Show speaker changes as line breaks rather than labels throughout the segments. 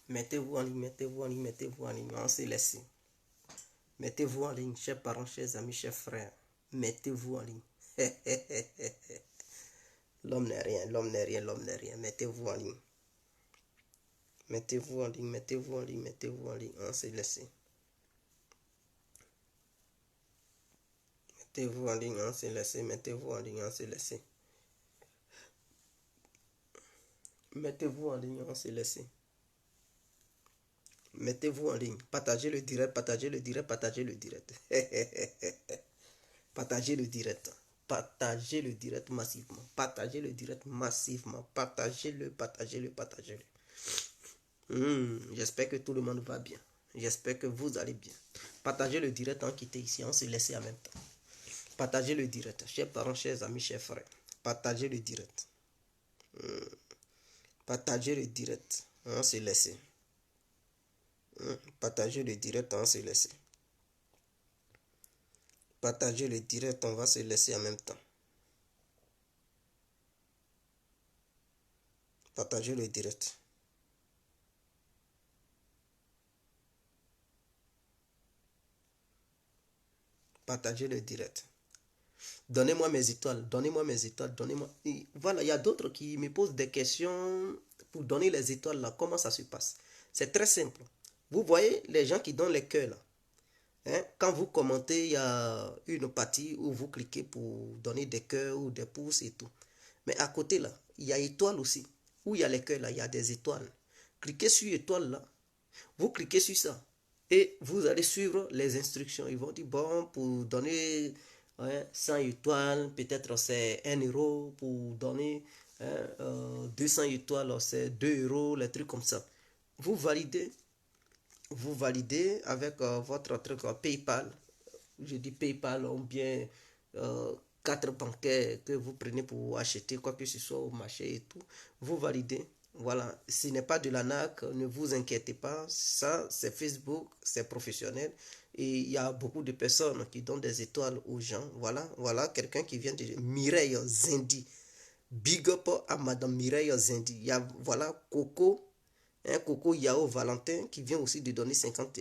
Mettez-vous en ligne, mettez-vous en ligne, mettez-vous en ligne. On s'est laissé. Mettez-vous en ligne, chers parents, chers amis, chers frères. Mettez-vous en ligne. L'homme n'est rien, l'homme n'est rien, l'homme n'est rien. Mettez-vous en ligne. Mettez-vous en ligne, mettez-vous en ligne, mettez-vous en ligne. On s'est laissé. Mettez-vous en ligne, on s'est laissé. Mettez-vous en ligne, on s'est laissé. Mettez-vous en ligne, on s'est laissé. Mettez-vous en ligne. Partagez le direct, partagez le direct, partagez le direct. Partagez le direct. Partagez le direct massivement. Partagez le direct massivement. Partagez-le, partagez-le, partagez-le. J'espère que tout le monde va bien. J'espère que vous allez bien. Partagez le direct en quitté ici. On se laisse en même temps. Partagez le direct. Chers parents, chers amis, chers frères. Partagez le direct. Partagez le direct. On se laisse. Partagez le direct, on va se laisser. Partagez le direct, on va se laisser en même temps. Partagez le direct. Partagez le direct. Donnez-moi mes étoiles, donnez-moi mes étoiles, donnez-moi. Voilà, il y a d'autres qui me posent des questions pour donner les étoiles là. Comment ça se passe? C'est très simple. Vous voyez les gens qui donnent les cœurs là. Hein? Quand vous commentez, il y a une partie où vous cliquez pour donner des cœurs ou des pouces et tout. Mais à côté là, il y a étoiles aussi. Où il y a les cœurs là, il y a des étoiles. Cliquez sur étoile là. Vous cliquez sur ça. Et vous allez suivre les instructions. Ils vont dire, bon, pour donner 100 étoiles, peut-être c'est 1 euro. Pour donner 200 étoiles, c'est 2 euros, les trucs comme ça. Vous validez avec votre truc PayPal. Je dis PayPal ou bien carte bancaire que vous prenez pour acheter quoi que ce soit au marché et tout. Vous validez. Voilà, ce n'est pas de l'arnaque, ne vous inquiétez pas. Ça, c'est Facebook, c'est professionnel. Et il y a beaucoup de personnes qui donnent des étoiles aux gens. Voilà quelqu'un qui vient de Mireille Zindi. Big up à Madame Mireille Zindi. Il y a, voilà, Coco Yao Valentin qui vient aussi de donner 50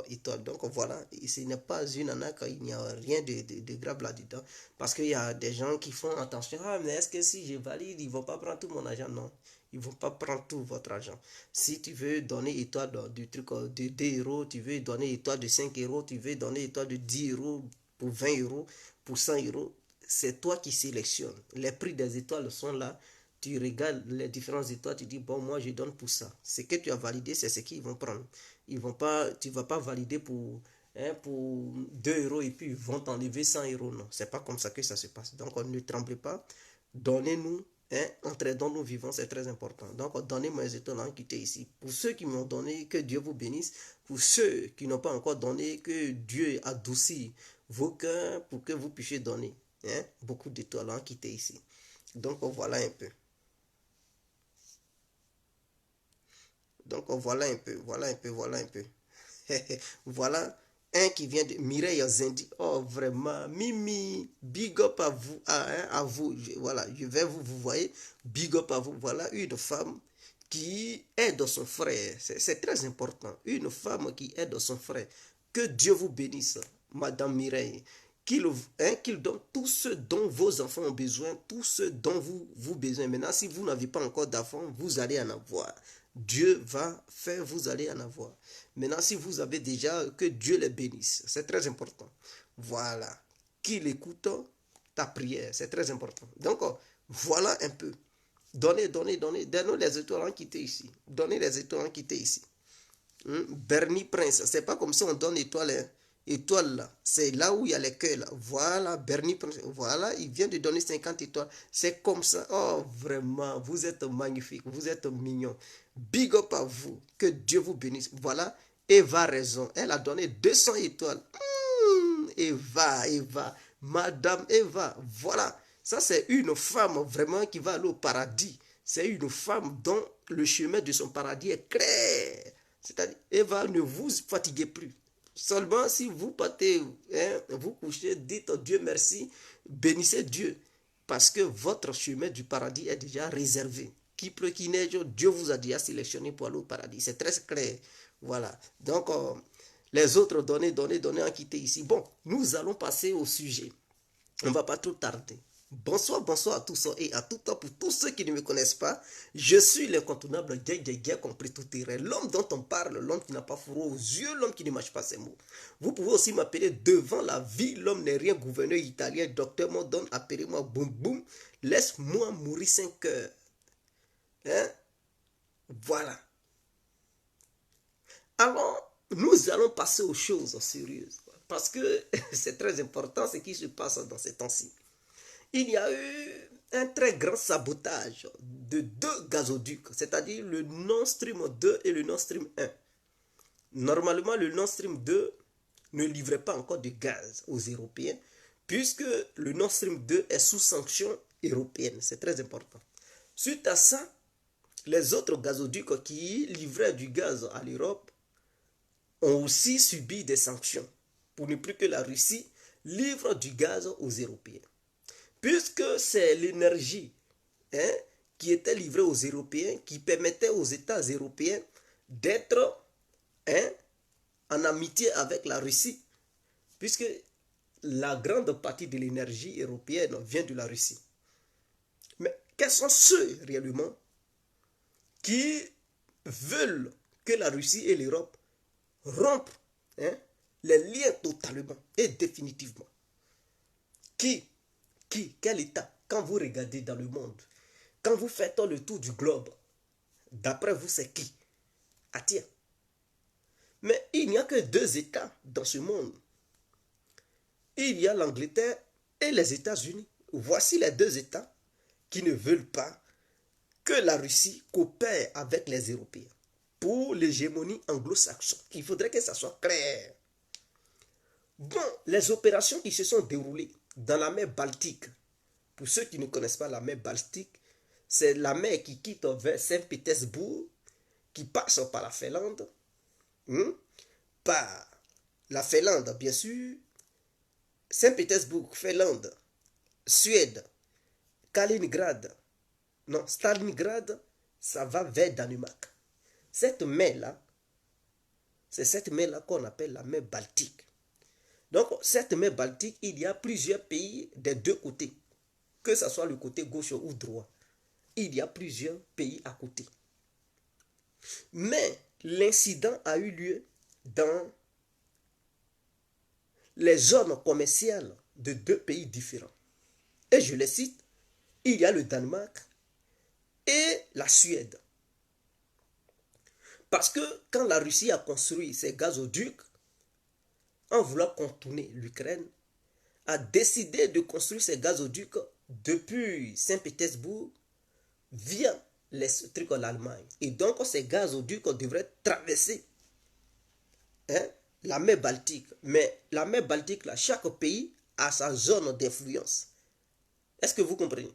étoiles. Donc voilà, ce n'est pas une arnaque, il n'y a rien de grave là-dedans. Parce qu'il y a des gens qui font attention. Ah, mais est-ce que si je valide, ils ne vont pas prendre tout mon argent? Non, ils ne vont pas prendre tout votre argent. Si tu veux donner étoile du truc de 2 euros, tu veux donner étoile de 5 euros, tu veux donner étoile de 10 euros, pour 20 euros, pour 100 euros, c'est toi qui sélectionnes. Les prix des étoiles sont là. Tu regardes les différentes étoiles, tu dis, bon, moi, je donne pour ça. Ce que tu as validé, c'est ce qu'ils vont prendre. Ils vont pas, tu ne vas pas valider pour 2 euros et puis ils vont t'enlever 100 euros. Non, c'est pas comme ça que ça se passe. Donc, ne tremblez pas. Donnez-nous, entre dans nous vivants, c'est très important. Donc, donnez-moi les étoiles en quitté ici. Pour ceux qui m'ont donné, que Dieu vous bénisse. Pour ceux qui n'ont pas encore donné, que Dieu adoucit vos cœurs pour que vous puissiez donner beaucoup d'étoiles en quitté ici. Donc, voilà un peu. Donc voilà un peu. Voilà un qui vient de Mireille Zindi. Oh vraiment, Mimi, big up à vous, à vous. Voilà, je vais vous voyez, big up à vous. Voilà une femme qui aide son frère. C'est très important. Une femme qui aide son frère. Que Dieu vous bénisse, Madame Mireille. Qu'il donne tout ce dont vos enfants ont besoin, tout ce dont vous besoin. Maintenant, si vous n'avez pas encore d'enfants, vous allez en avoir. Dieu va faire, vous allez en avoir. Maintenant, si vous avez déjà, que Dieu les bénisse. C'est très important. Voilà. Qu'il écoute ta prière. C'est très important. Donc, voilà un peu. Donnez les étoiles en quitté ici. Donnez les étoiles en quitté ici. Bernie Prince. C'est pas comme ça on donne étoile. Étoile là, c'est là où il y a les cœurs là. Voilà, Bernie Prince. Voilà, il vient de donner 50 étoiles. C'est comme ça. Oh, vraiment, vous êtes magnifique. Vous êtes mignon. Big up à vous. Que Dieu vous bénisse. Voilà, Eva a raison. Elle a donné 200 étoiles. Eva. Madame Eva. Voilà. Ça, c'est une femme vraiment qui va aller au paradis. C'est une femme dont le chemin de son paradis est clair. C'est-à-dire, Eva, ne vous fatiguez plus. Seulement si vous partez, vous couchez, dites Dieu merci, bénissez Dieu. Parce que votre chemin du paradis est déjà réservé. qu'il pleut, qu'il neige, Dieu vous a déjà sélectionné pour aller au paradis. C'est très clair. Voilà. Donc, les autres, donnez, en quitter ici. Bon, nous allons passer au sujet. On ne va pas trop tarder. Bonsoir, bonsoir à tous et à tout temps. Pour tous ceux qui ne me connaissent pas, je suis l'incontournable Djé compris tout terrain. L'homme dont on parle, l'homme qui n'a pas fourreau aux yeux, l'homme qui ne mâche pas ses mots. Vous pouvez aussi m'appeler devant la vie. L'homme n'est rien, gouverneur italien, docteur Modon, appelez-moi Boum Boum. Laisse-moi mourir 5 heures. Hein? Voilà. Alors, nous allons passer aux choses sérieuses. Parce que c'est très important ce qui se passe dans ces temps-ci. Il y a eu un très grand sabotage de 2 gazoducs, c'est-à-dire le Nord Stream 2 et le Nord Stream 1. Normalement, le Nord Stream 2 ne livrait pas encore de gaz aux Européens, puisque le Nord Stream 2 est sous sanction européenne. C'est très important. Suite à ça, les autres gazoducs qui livraient du gaz à l'Europe ont aussi subi des sanctions pour ne plus que la Russie livre du gaz aux Européens. Puisque c'est l'énergie qui était livrée aux Européens, qui permettait aux États européens d'être en amitié avec la Russie, puisque la grande partie de l'énergie européenne vient de la Russie. Mais quels sont ceux réellement qui veulent que la Russie et l'Europe rompent les liens totalement et définitivement? Quel État? Quand vous regardez dans le monde, quand vous faites le tour du globe, d'après vous, c'est qui? Ah tiens. Mais il n'y a que 2 États dans ce monde. Il y a l'Angleterre et les États-Unis. Voici les 2 États qui ne veulent pas que la Russie coopère avec les Européens pour l'hégémonie anglo-saxonne. Il faudrait que ça soit clair. Bon, les opérations qui se sont déroulées dans la mer Baltique, pour ceux qui ne connaissent pas la mer Baltique, c'est la mer qui quitte vers Saint-Pétersbourg, qui passe par la Finlande, par la Finlande bien sûr, Saint-Pétersbourg, Finlande, Suède, Kaliningrad, non, Stalingrad, ça va vers Danemark. Cette mer-là, c'est cette mer-là qu'on appelle la mer Baltique. Donc, cette mer Baltique, il y a plusieurs pays des 2 côtés. Que ce soit le côté gauche ou droit. Il y a plusieurs pays à côté. Mais l'incident a eu lieu dans les zones commerciales de 2 pays différents. Et je les cite, il y a le Danemark et la Suède. Parce que quand la Russie a construit ses gazoducs, en voulant contourner l'Ukraine, a décidé de construire ses gazoducs depuis Saint-Pétersbourg via l'Allemagne. Et donc ces gazoducs devraient traverser la mer Baltique. Mais la mer Baltique, là, chaque pays a sa zone d'influence. Est-ce que vous comprenez?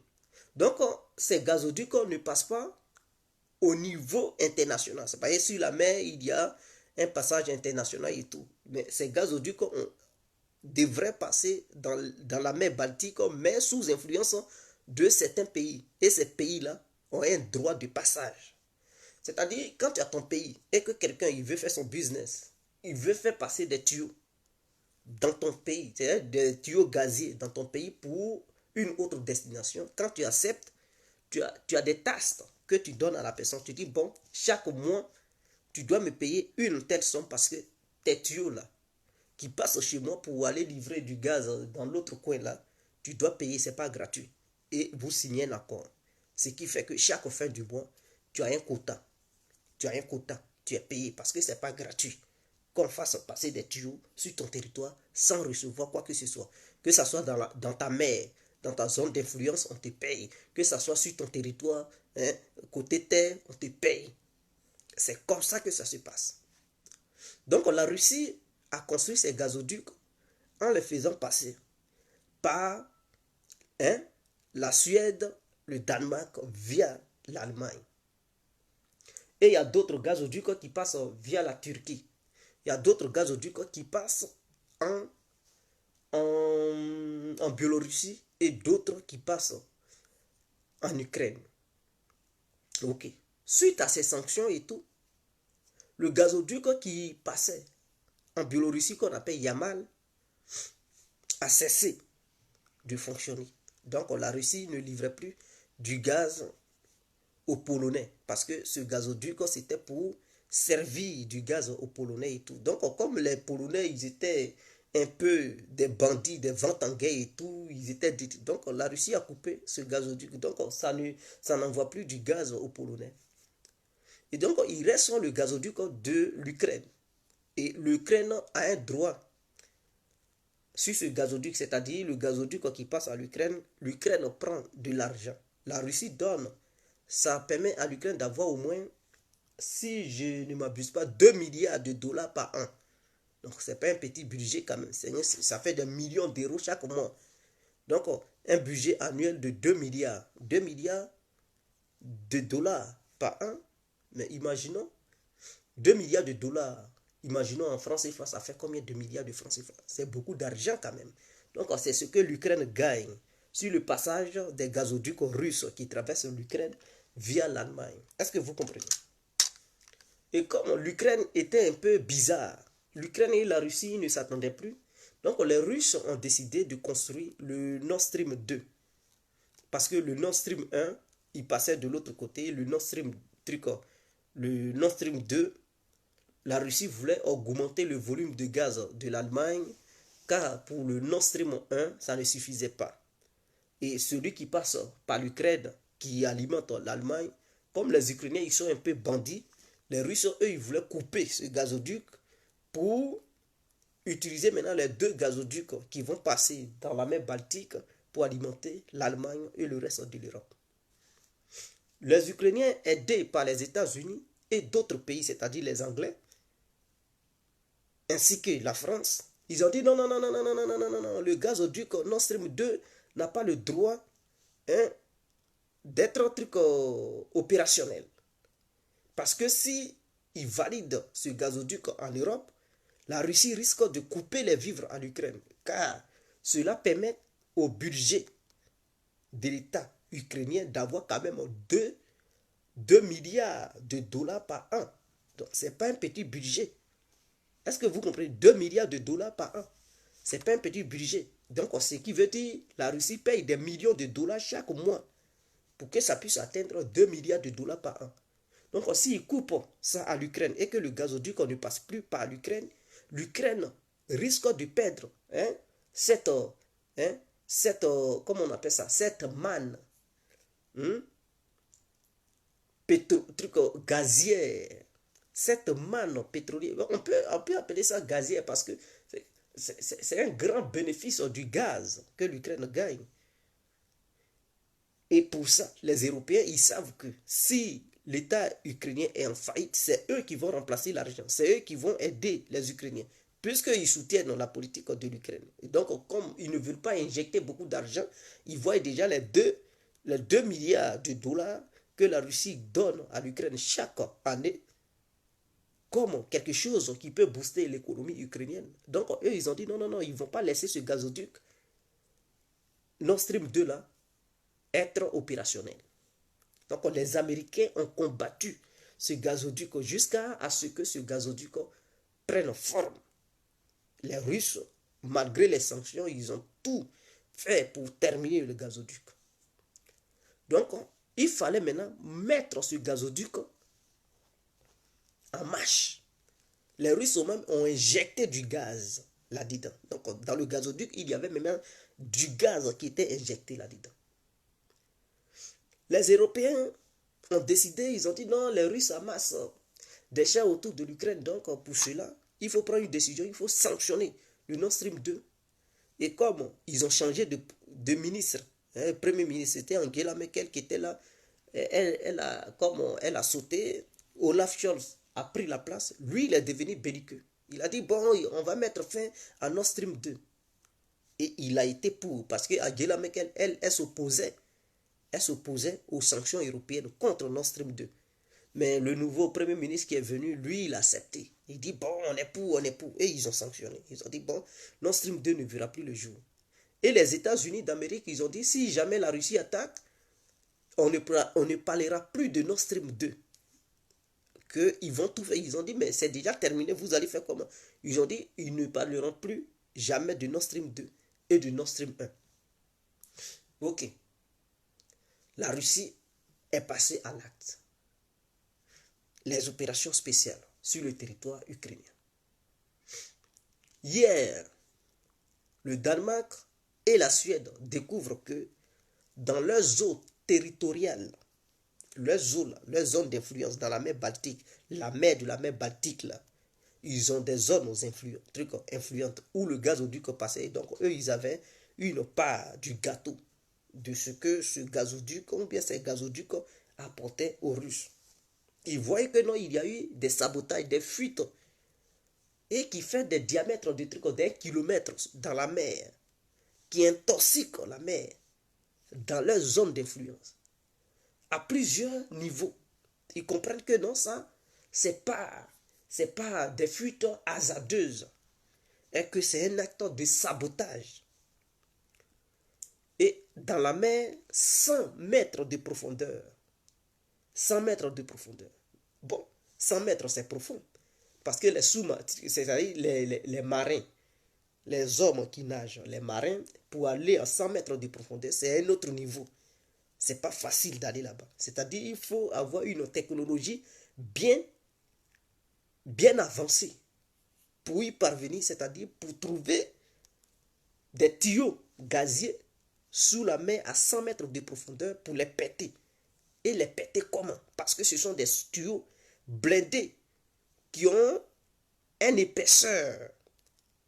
Donc ces gazoducs ne passent pas au niveau international. C'est pas sur la mer, il y a un passage international et tout. Mais ces gazoducs devraient passer dans la mer Baltique, mais sous influence de certains pays. Et ces pays-là ont un droit de passage. C'est-à-dire, quand tu as ton pays et que quelqu'un il veut faire son business, il veut faire passer des tuyaux dans ton pays, c'est-à-dire des tuyaux gaziers dans ton pays pour une autre destination, quand tu acceptes, tu as des tasks que tu donnes à la personne. Tu dis, bon, chaque mois, tu dois me payer une telle somme parce que tes tuyaux là, qui passent chez moi pour aller livrer du gaz dans l'autre coin là, tu dois payer, c'est pas gratuit. Et vous signez un accord. Ce qui fait que chaque fin du mois, tu as un quota. Tu as un quota, tu es payé parce que c'est pas gratuit. Qu'on fasse passer des tuyaux sur ton territoire sans recevoir quoi que ce soit. Que ce soit dans ta mer, dans ta zone d'influence, on te paye. Que ce soit sur ton territoire, côté terre, on te paye. C'est comme ça que ça se passe. Donc la Russie a construit ses gazoducs en les faisant passer par la Suède, le Danemark, via l'Allemagne. Et il y a d'autres gazoducs qui passent via la Turquie. Il y a d'autres gazoducs qui passent en Biélorussie et d'autres qui passent en Ukraine. Ok. Suite à ces sanctions et tout, le gazoduc qui passait en Biélorussie, qu'on appelle Yamal, a cessé de fonctionner. Donc la Russie ne livrait plus du gaz aux Polonais, parce que ce gazoduc, c'était pour servir du gaz aux Polonais et tout. Donc comme les Polonais, ils étaient un peu des bandits, des ventes en guerre et tout, ils étaient donc la Russie a coupé ce gazoduc. Donc ça n'envoie plus du gaz aux Polonais. Et donc il reste le gazoduc de l'Ukraine. Et l'Ukraine a un droit sur ce gazoduc, c'est-à-dire le gazoduc qui passe à l'Ukraine. L'Ukraine prend de l'argent. La Russie donne. Ça permet à l'Ukraine d'avoir au moins, si je ne m'abuse pas, 2 milliards de dollars par an. Donc, ce n'est pas un petit budget quand même. Ça fait des millions d'euros chaque mois. Donc, un budget annuel de 2 milliards. 2 milliards de dollars par an. Mais imaginons, 2 milliards de dollars. Imaginons en francs CFA, ça fait combien de milliards de francs CFA? C'est beaucoup d'argent quand même. Donc, c'est ce que l'Ukraine gagne sur le passage des gazoducs russes qui traversent l'Ukraine via l'Allemagne. Est-ce que vous comprenez? Et comme l'Ukraine était un peu bizarre, l'Ukraine et la Russie ne s'attendaient plus. Donc les Russes ont décidé de construire le Nord Stream 2. Parce que le Nord Stream 1, il passait de l'autre côté. Le Nord Stream, le Nord Stream 2, la Russie voulait augmenter le volume de gaz de l'Allemagne, car pour le Nord Stream 1, ça ne suffisait pas. Et celui qui passe par l'Ukraine, qui alimente l'Allemagne, comme les Ukrainiens, ils sont un peu bandits, les Russes, eux, ils voulaient couper ce gazoduc pour utiliser maintenant les deux gazoducs qui vont passer dans la mer Baltique pour alimenter l'Allemagne et le reste de l'Europe. Les Ukrainiens, aidés par les États-Unis et d'autres pays, c'est-à-dire les Anglais, ainsi que la France, ils ont dit non, non, non, non, non, non, non, non, non, non, le gazoduc Nord Stream 2 n'a pas le droit d'être un truc opérationnel. Parce que si ils valident ce gazoduc en Europe, la Russie risque de couper les vivres à l'Ukraine. Car cela permet au budget de l'État ukrainien d'avoir quand même 2 milliards de dollars par an. Donc ce n'est pas un petit budget. Est-ce que vous comprenez? 2 milliards de dollars par an. Ce n'est pas un petit budget. Donc ce qui veut dire que la Russie paye des millions de dollars chaque mois pour que ça puisse atteindre 2 milliards de dollars par an. Donc s'ils coupent ça à l'Ukraine et que le gazoduc ne passe plus par l'Ukraine, l'Ukraine risque de perdre cette, comment on appelle ça, cette manne gazière, cette manne pétrolière. On peut appeler ça gazière parce que c'est un grand bénéfice du gaz que l'Ukraine gagne. Et pour ça, les Européens, ils savent que si l'État ukrainien est en faillite, c'est eux qui vont remplacer l'argent, c'est eux qui vont aider les Ukrainiens, puisqu'ils soutiennent la politique de l'Ukraine. Et donc, comme ils ne veulent pas injecter beaucoup d'argent, ils voient déjà les 2 milliards de dollars que la Russie donne à l'Ukraine chaque année comme quelque chose qui peut booster l'économie ukrainienne. Donc, eux, ils ont dit non, non, non, ils ne vont pas laisser ce gazoduc Nord Stream 2 là être opérationnel. Donc les Américains ont combattu ce gazoduc jusqu'à ce que ce gazoduc prenne forme. Les Russes, malgré les sanctions, ils ont tout fait pour terminer le gazoduc. Donc il fallait maintenant mettre ce gazoduc en marche. Les Russes même ont injecté du gaz là-dedans. Donc dans le gazoduc, il y avait même du gaz qui était injecté là-dedans. Les Européens ont décidé, ils ont dit non, les Russes amassent des champs autour de l'Ukraine. Donc pour cela, il faut prendre une décision, il faut sanctionner le Nord Stream 2. Et comme ils ont changé de ministre, le premier ministre, c'était Angela Merkel qui était là, elle a sauté, Olaf Scholz a pris la place, lui il est devenu belliqueux. Il a dit bon, on va mettre fin à Nord Stream 2. Et il a été pour, parce que Angela Merkel, elle s'opposait aux sanctions européennes contre Nord Stream 2. Mais le nouveau premier ministre qui est venu, lui, il a accepté. Il dit, bon, on est pour. Et ils ont sanctionné. Ils ont dit, bon, Nord Stream 2 ne verra plus le jour. Et les États-Unis d'Amérique, ils ont dit, si jamais la Russie attaque, on ne parlera plus de Nord Stream 2. Ils vont tout faire. Ils ont dit, mais c'est déjà terminé, vous allez faire comment? Ils ont dit, ils ne parleront plus jamais de Nord Stream 2 et de Nord Stream 1. Ok. La Russie est passée à l'acte. Les opérations spéciales sur le territoire ukrainien. Hier, le Danemark et la Suède découvrent que dans leurs eaux territoriales, leurs eaux, leurs zones d'influence dans la mer Baltique, la mer de la mer Baltique, là, ils ont des zones influentes où le gazoduc passait. Donc, eux, ils avaient une part du gâteau de ce que ce gazoduc, ou bien ces gazoducs apportaient aux Russes. Ils voyaient que non, il y a eu des sabotages, des fuites, et qui fait des diamètres de d'1 kilomètre dans la mer, qui intoxiquent la mer dans leur zone d'influence, à plusieurs niveaux. Ils comprennent que non, ça, c'est pas des fuites hasardeuses, et que c'est un acte de sabotage. Et dans la mer, 100 mètres de profondeur. 100 mètres de profondeur. Bon, 100 mètres, c'est profond. Parce que les sous-marins, c'est-à-dire les marins, les hommes qui nagent, les marins, pour aller à 100 mètres de profondeur, c'est un autre niveau. C'est pas facile d'aller là-bas. C'est-à-dire il faut avoir une technologie bien avancée pour y parvenir, c'est-à-dire pour trouver des tuyaux gaziers sous la mer à 100 mètres de profondeur pour les péter. Et les péter comment? Parce que ce sont des tuyaux blindés qui ont une épaisseur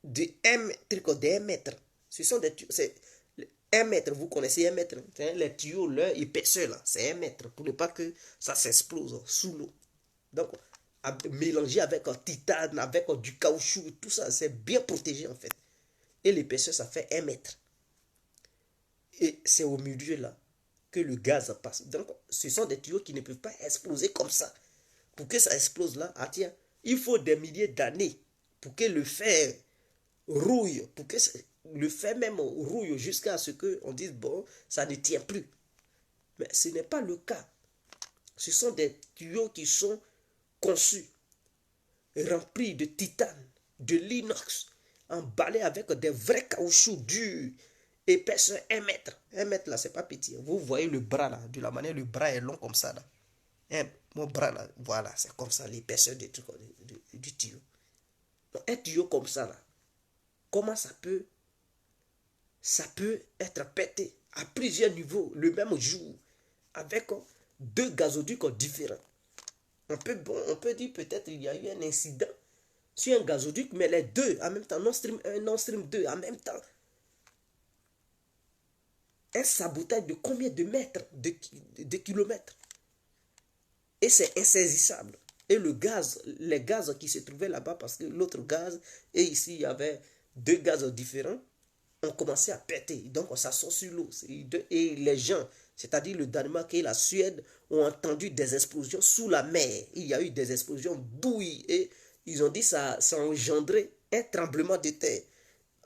de 1 mètre. Ce sont des tuyaux. 1 mètre, vous connaissez 1 mètre. Les tuyaux, leur épaisseur, là, c'est 1 mètre. Pour ne pas que ça s'explose sous l'eau. Donc, mélangé avec un titane, avec du caoutchouc, tout ça, c'est bien protégé en fait. Et l'épaisseur, ça fait 1 mètre. Et c'est au milieu là que le gaz passe. Donc, ce sont des tuyaux qui ne peuvent pas exploser comme ça. Pour que ça explose là, tiens, il faut des milliers d'années pour que le fer rouille, pour que le fer même rouille jusqu'à ce qu'on dise, bon, ça ne tient plus. Mais ce n'est pas le cas. Ce sont des tuyaux qui sont conçus, remplis de titane, de l'inox, emballés avec des vrais caoutchoucs durs, épaisseur 1 mètre. 1 mètre là, c'est pas petit. Vous voyez le bras là, de la manière le bras est long comme ça là. Mon bras là, voilà, c'est comme ça l'épaisseur du tuyau. Donc, un tuyau comme ça là, comment ça peut être pété à plusieurs niveaux le même jour avec 2 gazoducs différents. On peut dire peut-être il y a eu un incident sur un gazoduc, mais les deux en même temps, Nord Stream 1, Nord Stream 2 en même temps. Un sabotage de combien de mètres, de kilomètres? Et c'est insaisissable. Et les gaz qui se trouvaient là-bas, parce que l'autre gaz, et ici il y avait 2 gaz différents, ont commencé à péter. Donc ça sort sur l'eau. Et les gens, c'est-à-dire le Danemark et la Suède, ont entendu des explosions sous la mer. Il y a eu des explosions bouillies. Et ils ont dit que ça a engendré un tremblement de terre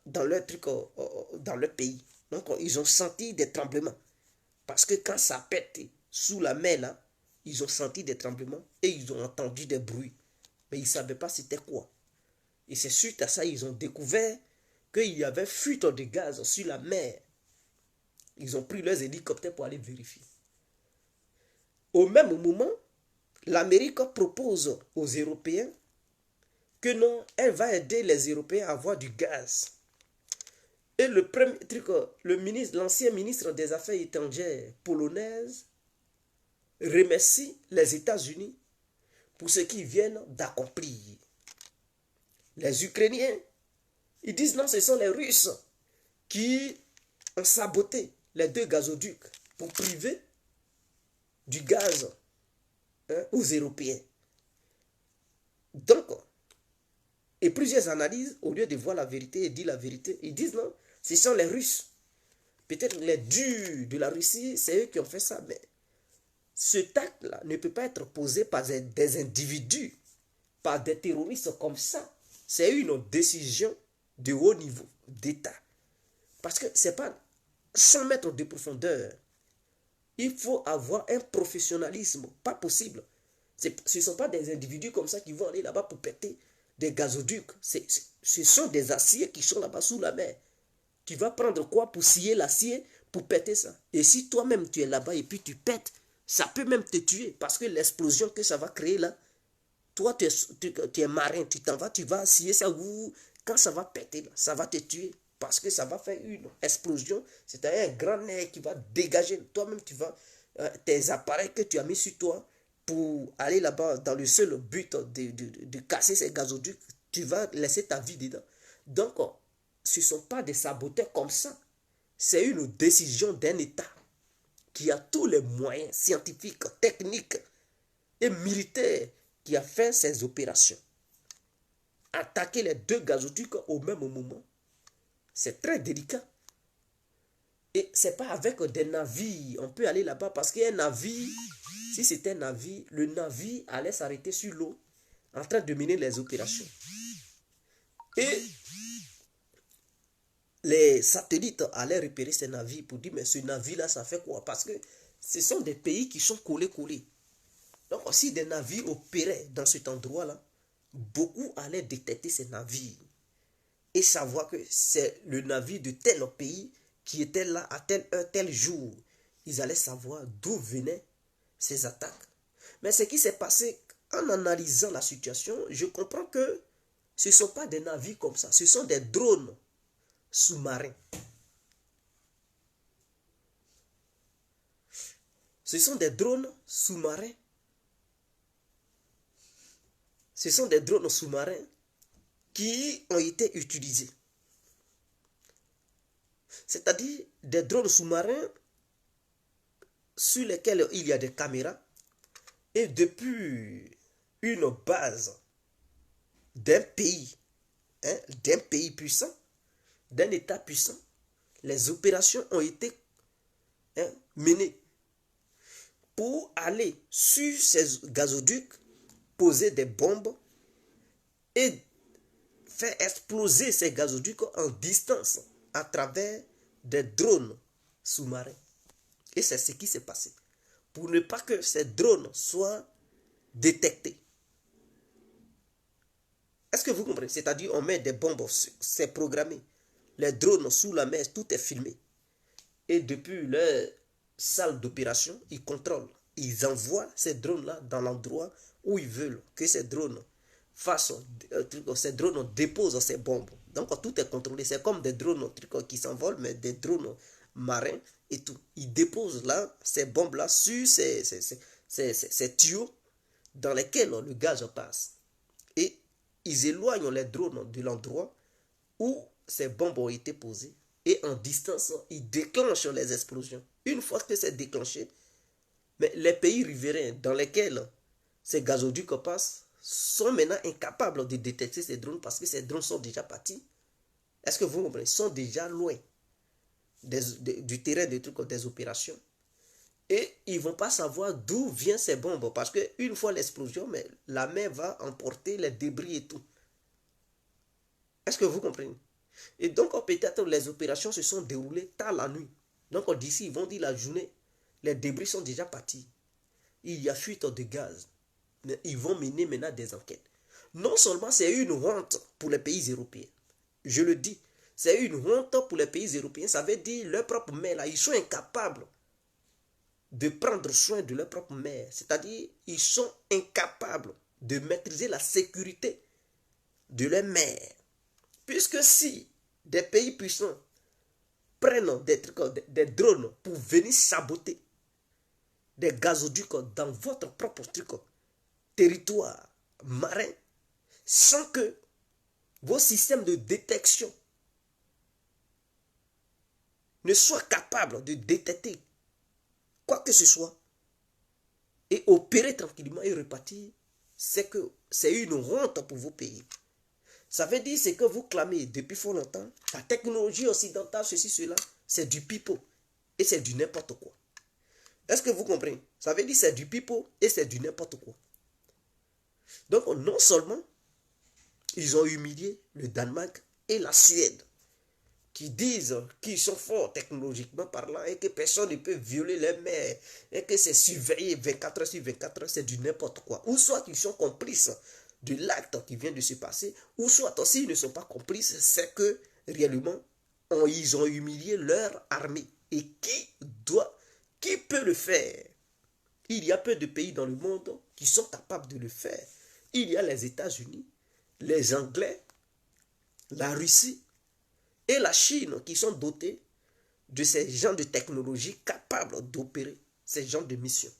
dans leur dans leur pays. Donc ils ont senti des tremblements. Parce que quand ça pète sous la mer là, ils ont senti des tremblements et ils ont entendu des bruits. Mais ils ne savaient pas c'était quoi. Et c'est suite à ça ils ont découvert qu'il y avait fuite de gaz sur la mer. Ils ont pris leurs hélicoptères pour aller vérifier. Au même moment, l'Amérique propose aux Européens que non, elle va aider les Européens à avoir du gaz. Et le premier truc, l'ancien ministre des Affaires étrangères polonaise remercie les États-Unis pour ce qu'ils viennent d'accomplir. Les Ukrainiens, ils disent non, ce sont les Russes qui ont saboté les 2 gazoducs pour priver du gaz aux Européens. Donc, et plusieurs analyses, au lieu de voir la vérité et dire la vérité, ils disent non, ce sont les Russes. Peut-être les durs de la Russie, c'est eux qui ont fait ça, mais cet acte-là ne peut pas être posé par des individus, par des terroristes comme ça. C'est une décision de haut niveau d'État. Parce que ce n'est pas 100 mètres de profondeur. Il faut avoir un professionnalisme, pas possible. Ce ne sont pas des individus comme ça qui vont aller là-bas pour péter des gazoducs. Ce sont des aciers qui sont là-bas sous la mer. Tu vas prendre quoi pour scier l'acier, pour péter ça? Et si toi-même tu es là-bas et puis tu pètes, ça peut même te tuer parce que l'explosion que ça va créer là, toi tu es marin, tu t'en vas, tu vas scier ça, quand ça va péter, là, ça va te tuer parce que ça va faire une explosion. C'est un grand air qui va dégager. Toi-même, tu vas, tes appareils que tu as mis sur toi pour aller là-bas dans le seul but de casser ces gazoducs, tu vas laisser ta vie dedans. Donc, ce ne sont pas des saboteurs comme ça. C'est une décision d'un État qui a tous les moyens scientifiques, techniques et militaires qui a fait ces opérations. Attaquer les deux gazoducs au même moment, c'est très délicat. Et ce n'est pas avec des navires. On peut aller là-bas parce qu'un navire, si c'était un navire, le navire allait s'arrêter sur l'eau en train de mener les opérations. Et les satellites allaient repérer ces navires pour dire, mais ce navire-là, ça fait quoi? Parce que ce sont des pays qui sont collés. Donc, si des navires opéraient dans cet endroit-là, beaucoup allaient détecter ces navires et savoir que c'est le navire de tel pays qui était là à tel heure, tel jour. Ils allaient savoir d'où venaient ces attaques. Mais ce qui s'est passé, en analysant la situation, je comprends que ce ne sont pas des navires comme ça, ce sont des drones sous-marins. Ce sont des drones sous-marins. Ce sont des drones sous-marins qui ont été utilisés. C'est-à-dire des drones sous-marins sur lesquels il y a des caméras et depuis une base d'un pays puissant, d'un État puissant, les opérations ont été menées pour aller sur ces gazoducs, poser des bombes et faire exploser ces gazoducs en distance à travers des drones sous-marins. Et c'est ce qui s'est passé. Pour ne pas que ces drones soient détectés. Est-ce que vous comprenez? C'est-à-dire on met des bombes, c'est programmé. Les drones sous la mer, tout est filmé. Et depuis leur salle d'opération, ils contrôlent. Ils envoient ces drones-là dans l'endroit où ils veulent que ces drones fassent, ces drones déposent ces bombes. Donc tout est contrôlé. C'est comme des drones qui s'envolent, mais des drones marins et tout. Ils déposent là ces bombes-là sur ces tuyaux dans lesquels le gaz passe. Et ils éloignent les drones de l'endroit où ces bombes ont été posées. Et en distance, ils déclenchent les explosions. Une fois que c'est déclenché, mais les pays riverains dans lesquels ces gazoducs passent sont maintenant incapables de détecter ces drones parce que ces drones sont déjà partis. Est-ce que vous comprenez? Ils sont déjà loin du terrain des opérations. Et ils ne vont pas savoir d'où viennent ces bombes. Parce qu'une fois l'explosion, mais la mer va emporter les débris et tout. Est-ce que vous comprenez? Et donc, peut-être les opérations se sont déroulées tard la nuit. Donc, d'ici, ils vont dire la journée, les débris sont déjà partis. Il y a fuite de gaz. Mais ils vont mener maintenant des enquêtes. Non seulement c'est une honte pour les pays européens. Je le dis, c'est une honte pour les pays européens. Ça veut dire leur propre mer, là, ils sont incapables de prendre soin de leur propre mer. C'est-à-dire, ils sont incapables de maîtriser la sécurité de leur mer. Puisque si des pays puissants prennent des drones pour venir saboter des gazoducs dans votre propre territoire marin, sans que vos systèmes de détection ne soient capables de détecter quoi que ce soit et opérer tranquillement et repartir, c'est que c'est une honte pour vos pays. Ça veut dire ce que vous clamez depuis fort longtemps. La technologie occidentale, ceci, cela, c'est du pipeau et c'est du n'importe quoi. Est-ce que vous comprenez? Ça veut dire c'est du pipeau et c'est du n'importe quoi. Donc non seulement ils ont humilié le Danemark et la Suède qui disent qu'ils sont forts technologiquement parlant et que personne ne peut violer les mers et que c'est surveillé 24 heures sur 24 heures, c'est du n'importe quoi. Ou soit qu'ils sont complices de l'acte qui vient de se passer, ou soit aussi ils ne sont pas complices, c'est que réellement, ils ont humilié leur armée. Et qui peut le faire? Il y a peu de pays dans le monde qui sont capables de le faire. Il y a les États-Unis, les Anglais, la Russie et la Chine qui sont dotés de ces genres de technologies capables d'opérer ces genres de missions.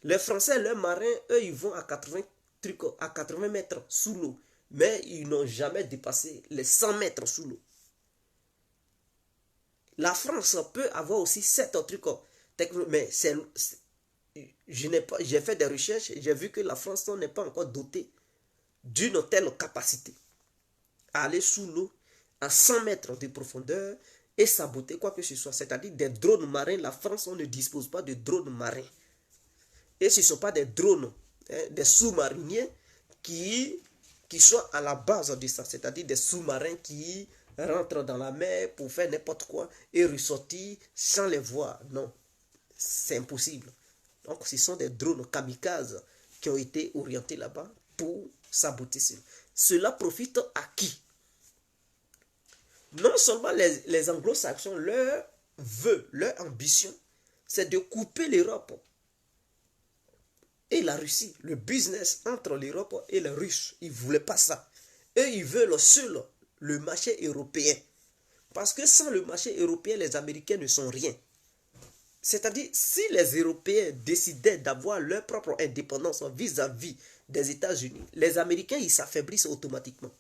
Les Français, leurs marins, eux, ils vont à 80 mètres sous l'eau, mais ils n'ont jamais dépassé les 100 mètres sous l'eau. La France peut avoir aussi 7 trucs, mais j'ai fait des recherches et j'ai vu que la France n'est pas encore dotée d'une telle capacité à aller sous l'eau à 100 mètres de profondeur et saboter quoi que ce soit. C'est-à-dire des drones marins. La France, on ne dispose pas de drones marins. Et ce ne sont pas des drones, des sous-mariniers qui sont à la base de ça. C'est-à-dire des sous-marins qui rentrent dans la mer pour faire n'importe quoi et ressortir sans les voir. Non, c'est impossible. Donc ce sont des drones kamikazes qui ont été orientés là-bas pour saboter cela. Cela profite à qui? Non seulement les anglo-saxons, leur vœu, leur ambition, c'est de couper l'Europe et la Russie, le business entre l'Europe et les Russes. Ils ne voulaient pas ça. Eux, ils veulent seul le marché européen. Parce que sans le marché européen, les Américains ne sont rien. C'est-à-dire, si les Européens décidaient d'avoir leur propre indépendance vis-à-vis des États-Unis, les Américains, ils s'affaiblissent automatiquement.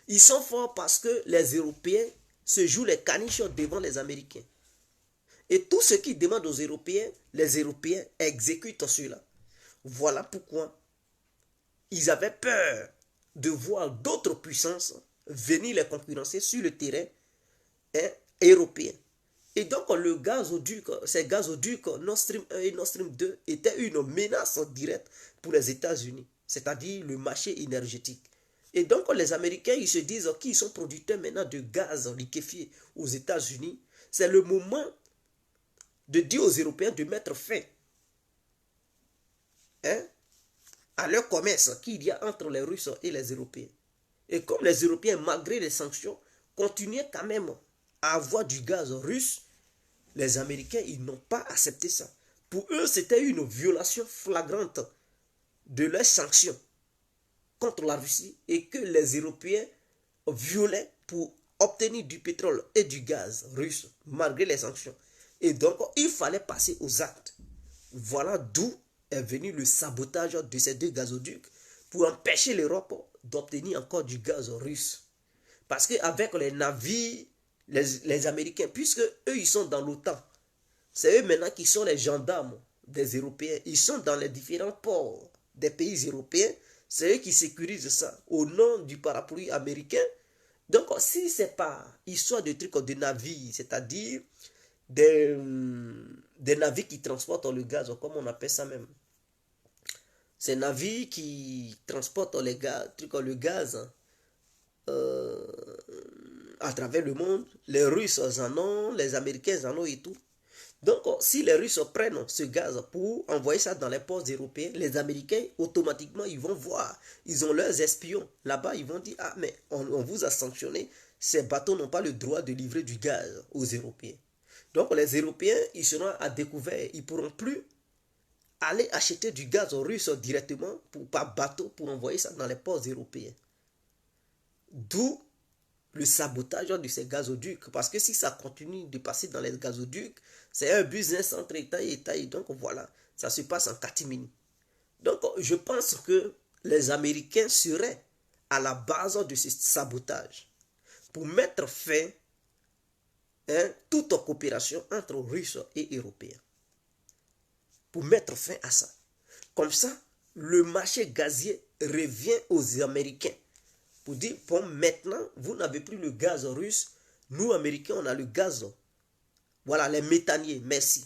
Ils sont forts parce que les Européens se jouent les caniches devant les Américains. Et tout ce qu'ils demandent aux Européens, les Européens exécutent cela. Voilà pourquoi ils avaient peur de voir d'autres puissances venir les concurrencer sur le terrain européen. Et donc le gazoduc, ces gazoducs Nord Stream 1 et Nord Stream 2 étaient une menace directe pour les États-Unis, c'est-à-dire le marché énergétique. Et donc les Américains, ils se disent qu'ils sont producteurs maintenant de gaz liquéfié aux États-Unis. C'est le moment de dire aux Européens de mettre fin à leur commerce qu'il y a entre les Russes et les Européens. Et comme les Européens, malgré les sanctions, continuaient quand même à avoir du gaz russe, les Américains, ils n'ont pas accepté ça. Pour eux, c'était une violation flagrante de leurs sanctions contre la Russie et que les Européens violaient pour obtenir du pétrole et du gaz russe, malgré les sanctions. Et donc, il fallait passer aux actes. Voilà d'où est venu le sabotage de ces deux gazoducs pour empêcher l'Europe d'obtenir encore du gaz russe. Parce qu'avec les navires, les Américains, puisque eux, ils sont dans l'OTAN, c'est eux maintenant qui sont les gendarmes des Européens. Ils sont dans les différents ports des pays européens. C'est eux qui sécurisent ça au nom du parapluie américain. Donc, si ce n'est pas histoire de trucs de navires, c'est-à-dire des navires qui transportent le gaz, comme on appelle ça même. Ces navires qui transportent le gaz à travers le monde, les Russes en ont, les Américains en ont et tout. Donc, si les Russes prennent ce gaz pour envoyer ça dans les ports européens, les Américains, automatiquement, ils vont voir. Ils ont leurs espions. Là-bas, ils vont dire, ah, mais on vous a sanctionné. Ces bateaux n'ont pas le droit de livrer du gaz aux Européens. Donc, les Européens, ils seront à découvert. Ils ne pourront plus aller acheter du gaz russe directement par bateau pour envoyer ça dans les ports européens. D'où le sabotage de ces gazoducs. Parce que si ça continue de passer dans les gazoducs, c'est un business entre État et État. Et donc voilà, ça se passe en catimini. Donc je pense que les Américains seraient à la base de ce sabotage pour mettre fin à toute coopération entre Russes et Européens. Pour mettre fin à ça. Comme ça, le marché gazier revient aux Américains. Pour dire, bon, maintenant, vous n'avez plus le gaz russe. Nous, Américains, on a le gaz. Voilà, les méthaniers, merci.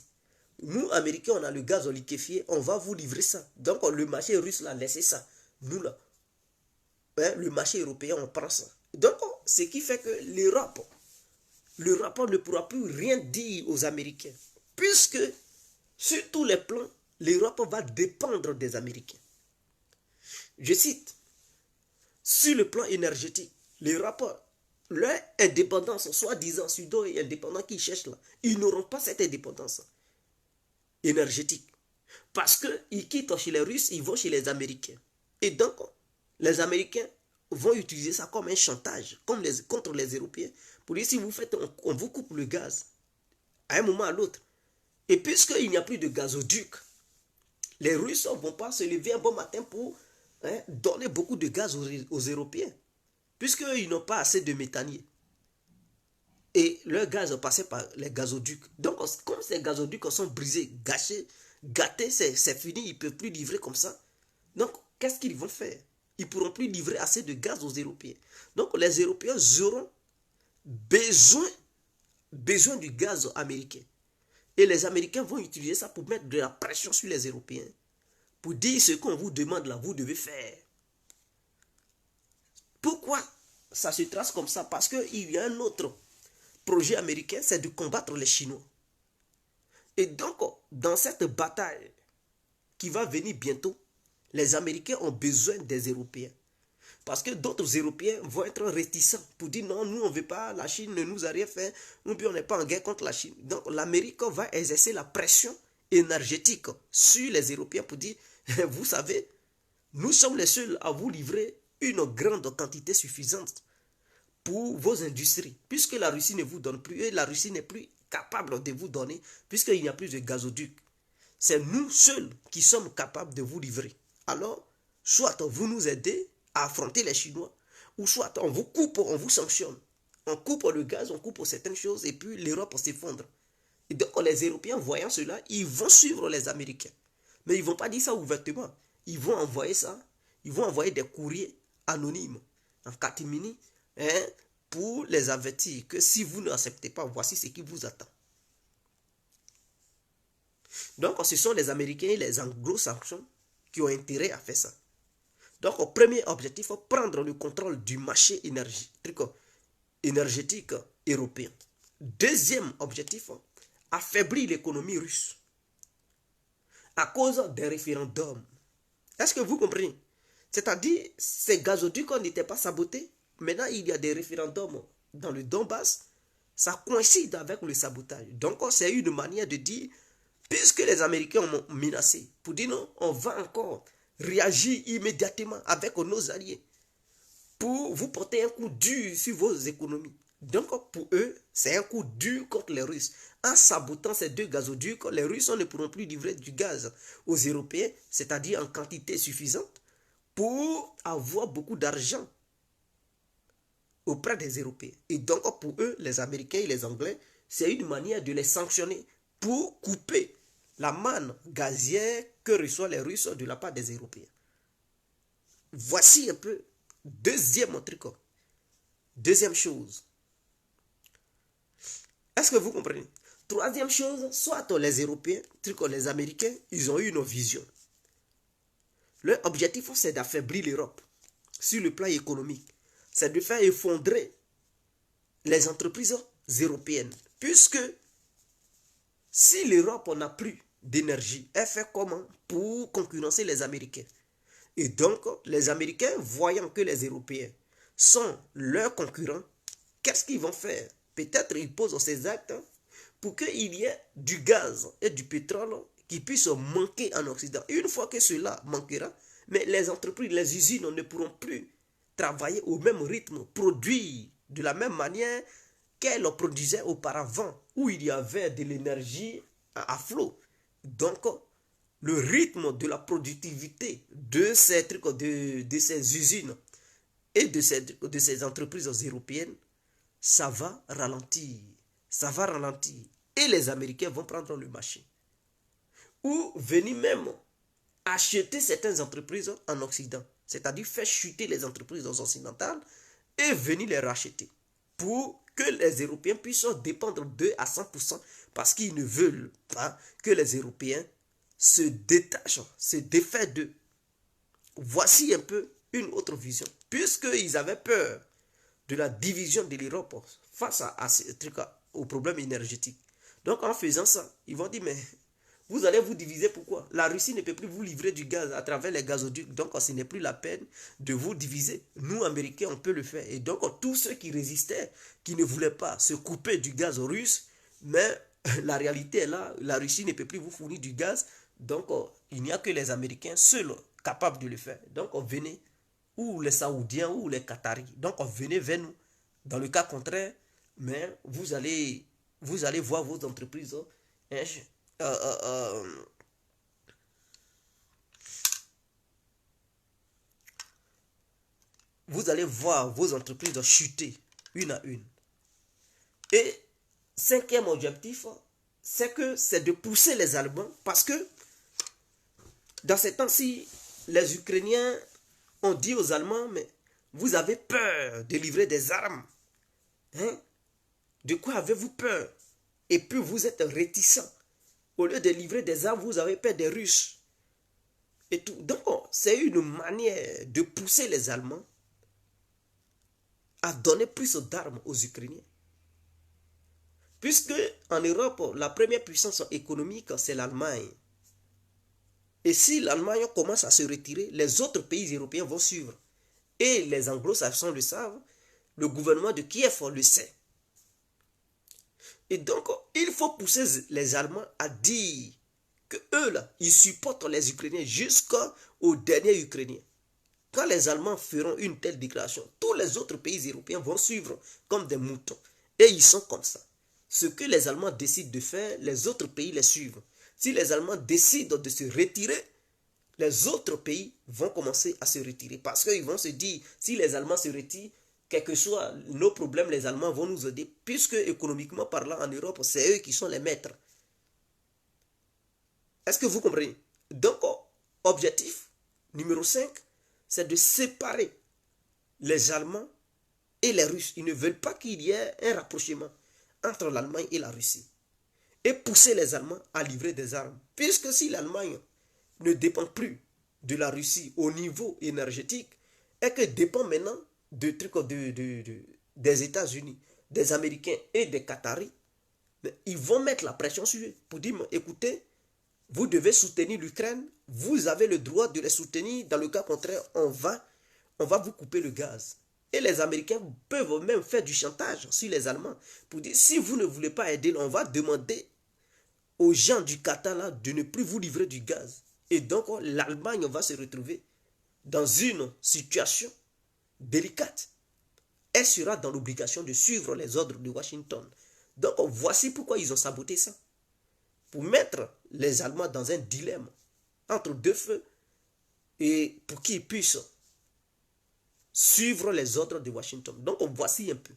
Nous, Américains, on a le gaz liquéfié. On va vous livrer ça. Donc, le marché russe, là, laissez ça. Nous, là, le marché européen, on prend ça. Donc, ce qui fait que l'Europe le rapport ne pourra plus rien dire aux Américains. Puisque, sur tous les plans, l'Europe va dépendre des Américains. Je cite, sur le plan énergétique, l'Europe, leur indépendance, soi-disant sudo et indépendants qui cherchent là, ils n'auront pas cette indépendance énergétique. Parce qu'ils quittent chez les Russes, ils vont chez les Américains. Et donc, les Américains vont utiliser ça comme un chantage contre les Européens. Pour dire, si vous faites, on vous coupe le gaz à un moment à l'autre. Et puisqu'il n'y a plus de gazoduc, les Russes ne vont pas se lever un bon matin pour donner beaucoup de gaz aux Européens. Puisqu'ils n'ont pas assez de méthanier. Et leur gaz passait par les gazoducs. Donc, comme ces gazoducs sont brisés, gâtés, c'est fini, ils ne peuvent plus livrer comme ça. Donc, qu'est-ce qu'ils vont faire? Ils ne pourront plus livrer assez de gaz aux Européens. Donc, les Européens auront besoin du gaz américain. Et les Américains vont utiliser ça pour mettre de la pression sur les Européens. Pour dire ce qu'on vous demande là, vous devez faire. Pourquoi ça se trace comme ça? Parce qu'il y a un autre projet américain, c'est de combattre les Chinois. Et donc, dans cette bataille qui va venir bientôt, les Américains ont besoin des Européens. Parce que d'autres Européens vont être réticents pour dire non, nous on ne veut pas, la Chine ne nous a rien fait, nous on n'est pas en guerre contre la Chine. Donc l'Amérique va exercer la pression énergétique sur les Européens pour dire, vous savez, nous sommes les seuls à vous livrer une grande quantité suffisante pour vos industries, puisque la Russie ne vous donne plus, et la Russie n'est plus capable de vous donner, puisqu'il n'y a plus de gazoduc. C'est nous seuls qui sommes capables de vous livrer. Alors, soit vous nous aidez à affronter les Chinois, ou soit on vous coupe, on vous sanctionne. On coupe le gaz, on coupe certaines choses, et puis l'Europe s'effondre. Et donc les Européens, voyant cela, ils vont suivre les Américains. Mais ils ne vont pas dire ça ouvertement. Ils vont envoyer ça, ils vont envoyer des courriers anonymes, en catimini, pour les avertir que si vous n'acceptez pas, voici ce qui vous attend. Donc, ce sont les Américains et les anglo-saxons qui ont intérêt à faire ça. Donc, au premier objectif, prendre le contrôle du marché énergétique européen. Deuxième objectif, affaiblir l'économie russe à cause des référendums. Est-ce que vous comprenez? C'est-à-dire, ces gazoducs n'étaient pas sabotés. Maintenant, il y a des référendums dans le Donbass. Ça coïncide avec le sabotage. Donc, c'est une manière de dire, puisque les Américains ont menacé, pour dire non, on va encore réagir immédiatement avec nos alliés pour vous porter un coup dur sur vos économies. Donc, pour eux, c'est un coup dur contre les Russes. En sabotant ces deux gazoducs, les Russes ne pourront plus livrer du gaz aux Européens, c'est-à-dire en quantité suffisante, pour avoir beaucoup d'argent auprès des Européens. Et donc, pour eux, les Américains et les Anglais, c'est une manière de les sanctionner pour couper la manne gazière que reçoivent les Russes de la part des Européens. Voici un peu deuxième truc. Deuxième chose. Est-ce que vous comprenez? Troisième chose, soit les Européens, les Américains, ils ont eu une vision. Leur objectif, c'est d'affaiblir l'Europe sur le plan économique. C'est de faire effondrer les entreprises européennes. Puisque si l'Europe n'a plus d'énergie, elle fait comment pour concurrencer les Américains? Et donc, les Américains, voyant que les Européens sont leurs concurrents, qu'est-ce qu'ils vont faire? Peut-être ils posent ces actes pour qu'il y ait du gaz et du pétrole qui puissent manquer en Occident. Une fois que cela manquera, mais les entreprises, les usines ne pourront plus travailler au même rythme, produire de la même manière qu'elles produisaient auparavant, où il y avait de l'énergie à flot. Donc, le rythme de la productivité de ces usines et de ces entreprises européennes, ça va ralentir. Ça va ralentir. Et les Américains vont prendre le marché. Ou venir même acheter certaines entreprises en Occident. C'est-à-dire faire chuter les entreprises occidentales et venir les racheter. Pour que les Européens puissent dépendre d'eux à 100% parce qu'ils ne veulent pas que les Européens se détachent, se défaient d'eux. Voici un peu une autre vision. Puisqu'ils avaient peur de la division de l'Europe face à ces trucs, aux problèmes énergétiques. Donc en faisant ça, ils vont dire, mais vous allez vous diviser, pourquoi? La Russie ne peut plus vous livrer du gaz à travers les gazoducs, donc ce n'est plus la peine de vous diviser. Nous, Américains, on peut le faire. Et donc tous ceux qui résistaient, qui ne voulaient pas se couper du gaz russe, mais la réalité est là, la Russie ne peut plus vous fournir du gaz, donc il n'y a que les Américains seuls capables de le faire. Donc venez, ou les Saoudiens, ou les Qataris, donc venez vers nous. Dans le cas contraire, mais vous allez voir vos entreprises, hein, euh, euh, vous allez voir vos entreprises chuter une à une. Et cinquième objectif, c'est de pousser les Allemands, parce que dans ces temps-ci, les Ukrainiens ont dit aux Allemands, mais vous avez peur de livrer des armes. Hein? De quoi avez-vous peur? Et puis vous êtes réticents. Au lieu de livrer des armes, vous avez peur des Russes. Et tout. Donc, c'est une manière de pousser les Allemands à donner plus d'armes aux Ukrainiens. Puisque en Europe, la première puissance économique, c'est l'Allemagne. Et si l'Allemagne commence à se retirer, les autres pays européens vont suivre. Et les anglo-saxons le savent, le gouvernement de Kiev le sait. Et donc, il faut pousser les Allemands à dire que eux, là, ils supportent les Ukrainiens jusqu'au dernier Ukrainien. Quand les Allemands feront une telle déclaration, tous les autres pays européens vont suivre comme des moutons. Et ils sont comme ça. Ce que les Allemands décident de faire, les autres pays les suivent. Si les Allemands décident de se retirer, les autres pays vont commencer à se retirer. Parce qu'ils vont se dire, si les Allemands se retirent, quels que soient nos problèmes, les Allemands vont nous aider. Puisque économiquement parlant en Europe, c'est eux qui sont les maîtres. Est-ce que vous comprenez? Donc, objectif numéro 5, c'est de séparer les Allemands et les Russes. Ils ne veulent pas qu'il y ait un rapprochement entre l'Allemagne et la Russie. Et pousser les Allemands à livrer des armes. Puisque si l'Allemagne ne dépend plus de la Russie au niveau énergétique, et que dépend maintenant des États-Unis, des Américains et des Qataris, ils vont mettre la pression sur eux pour dire, écoutez, vous devez soutenir l'Ukraine, vous avez le droit de les soutenir, dans le cas contraire, on va vous couper le gaz. Et les Américains peuvent même faire du chantage sur les Allemands pour dire, si vous ne voulez pas aider, on va demander aux gens du Qatar là, de ne plus vous livrer du gaz. Et donc, l'Allemagne va se retrouver dans une situation délicate. Elle sera dans l'obligation de suivre les ordres de Washington. Donc, voici pourquoi ils ont saboté ça. Pour mettre les Allemands dans un dilemme entre deux feux et pour qu'ils puissent suivre les ordres de Washington. Donc, voici un peu.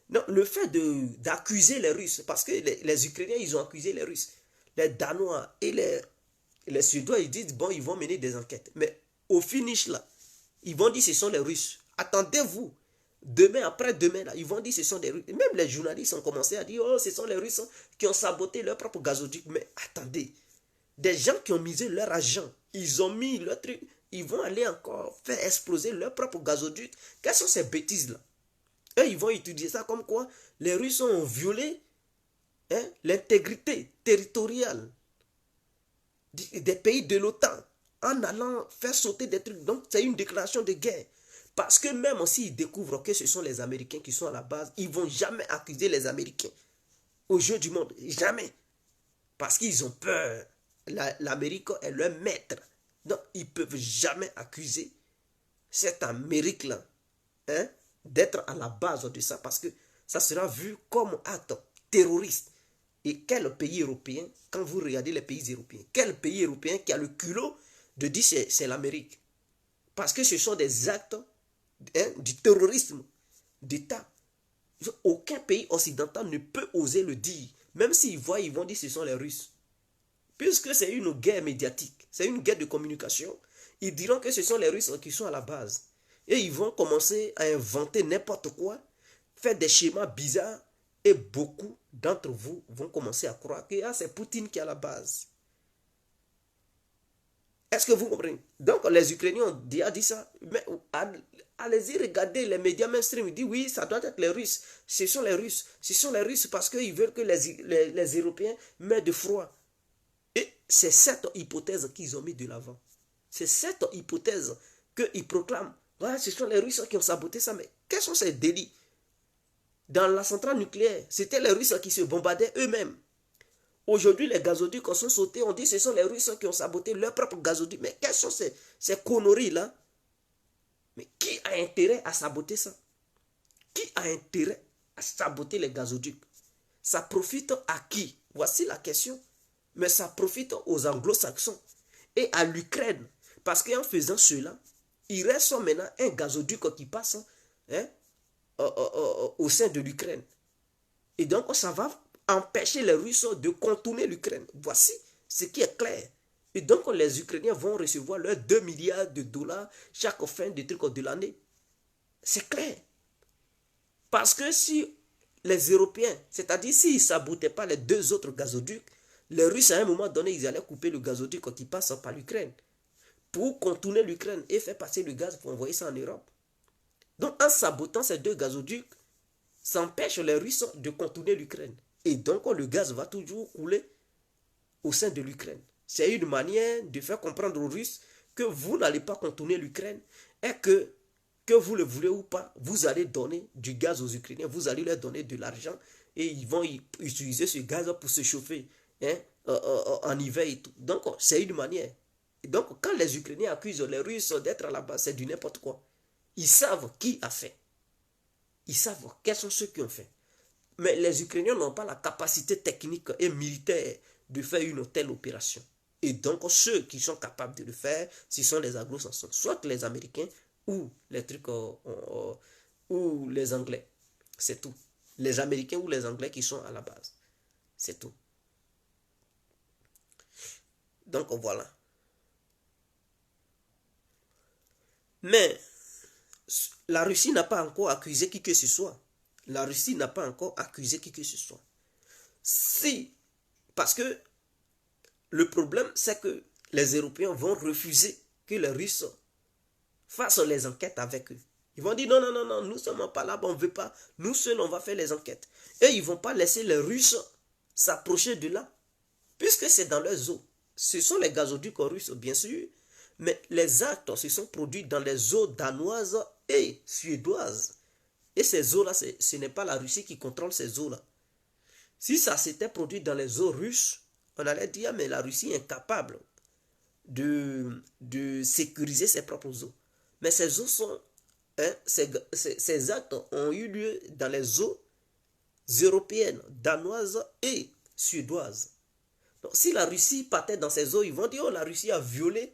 Non, le fait d'accuser les Russes, parce que les Ukrainiens, ils ont accusé les Russes. Les Danois et les Suédois, ils disent, bon, ils vont mener des enquêtes. Mais au finish, là, ils vont dire, ce sont les Russes. Attendez-vous. Demain, après-demain, là, ils vont dire, ce sont les Russes. Et même les journalistes ont commencé à dire, oh, ce sont les Russes qui ont saboté leur propre gazoduc. Mais attendez, des gens qui ont misé leur argent, ils ont mis leur truc, ils vont aller encore faire exploser leur propre gazoduc. Quelles sont ces bêtises-là? Et ils vont utiliser ça comme quoi les Russes ont violé l'intégrité territoriale des pays de l'OTAN en allant faire sauter des trucs. Donc c'est une déclaration de guerre. Parce que même s'ils découvrent que ce sont les Américains qui sont à la base, ils ne vont jamais accuser les Américains au jeu du monde. Jamais. Parce qu'ils ont peur. L'Amérique est leur maître. Donc ils ne peuvent jamais accuser cette Amérique-là d'être à la base de ça, parce que ça sera vu comme acte terroriste. Et quel pays européen, quand vous regardez les pays européens, quel pays européen qui a le culot de dire c'est l'Amérique? Parce que ce sont des actes du terrorisme d'État. Aucun pays occidental ne peut oser le dire. Même s'ils voient, ils vont dire ce sont les Russes. Puisque c'est une guerre médiatique, c'est une guerre de communication, ils diront que ce sont les Russes qui sont à la base. Et ils vont commencer à inventer n'importe quoi, faire des schémas bizarres, et beaucoup d'entre vous vont commencer à croire que c'est Poutine qui est à la base. Est-ce que vous comprenez? Donc les Ukrainiens ont déjà dit ça, mais à allez-y, regardez les médias mainstream. Ils disent oui, ça doit être les Russes. Ce sont les Russes. Ce sont les Russes parce qu'ils veulent que les Européens meurent de froid. Et c'est cette hypothèse qu'ils ont mis de l'avant. C'est cette hypothèse qu'ils proclament. Voilà, ce sont les Russes qui ont saboté ça. Mais quels sont ces délits? Dans la centrale nucléaire, c'était les Russes qui se bombardaient eux-mêmes. Aujourd'hui, les gazoducs sont sautés. On dit que ce sont les Russes qui ont saboté leur propre gazoduc. Mais quelles sont ces conneries-là? Mais qui a intérêt à saboter ça? Qui a intérêt à saboter les gazoducs? Ça profite à qui? Voici la question. Mais ça profite aux anglo-saxons et à l'Ukraine. Parce qu'en faisant cela, il reste maintenant un gazoduc qui passe au sein de l'Ukraine. Et donc, ça va empêcher les Russes de contourner l'Ukraine. Voici ce qui est clair. Et donc, les Ukrainiens vont recevoir leurs 2 milliards de dollars chaque fin de truc de l'année. C'est clair. Parce que si les Européens, c'est-à-dire s'ils ne sabotaient pas les 2 autres gazoducs, les Russes, à un moment donné, ils allaient couper le gazoduc qui passe par l'Ukraine pour contourner l'Ukraine et faire passer le gaz pour envoyer ça en Europe. Donc, en sabotant ces 2 gazoducs, ça empêche les Russes de contourner l'Ukraine. Et donc, le gaz va toujours couler au sein de l'Ukraine. C'est une manière de faire comprendre aux Russes que vous n'allez pas contourner l'Ukraine et que vous le voulez ou pas, vous allez donner du gaz aux Ukrainiens, vous allez leur donner de l'argent et ils vont utiliser ce gaz pour se chauffer en hiver et tout. Donc, c'est une manière. Et donc, quand les Ukrainiens accusent les Russes d'être à la base, c'est du n'importe quoi. Ils savent qui a fait. Ils savent quels sont ceux qui ont fait. Mais les Ukrainiens n'ont pas la capacité technique et militaire de faire une telle opération. Et donc, ceux qui sont capables de le faire, ce sont les anglo-saxons, soit les Américains ou les trucs ou les Anglais. C'est tout. Les Américains ou les Anglais qui sont à la base. C'est tout. Donc, voilà. Mais la Russie n'a pas encore accusé qui que ce soit. La Russie n'a pas encore accusé qui que ce soit. Si, parce que le problème, c'est que les Européens vont refuser que les Russes fassent les enquêtes avec eux. Ils vont dire non, non, non, non, nous ne sommes pas là, on ne veut pas. Nous seuls, on va faire les enquêtes. Et ils ne vont pas laisser les Russes s'approcher de là, puisque c'est dans leurs eaux. Ce sont les gazoducs russes, bien sûr, mais les actes se sont produits dans les eaux danoises et suédoises. Et ces eaux-là, ce n'est pas la Russie qui contrôle ces eaux-là. Si ça s'était produit dans les eaux russes, on allait dire, mais la Russie est incapable de sécuriser ses propres eaux. Mais ces eaux sont, ces actes ont eu lieu dans les eaux européennes, danoises et suédoises. Donc, si la Russie partait dans ces eaux, ils vont dire, oh, la Russie a violé,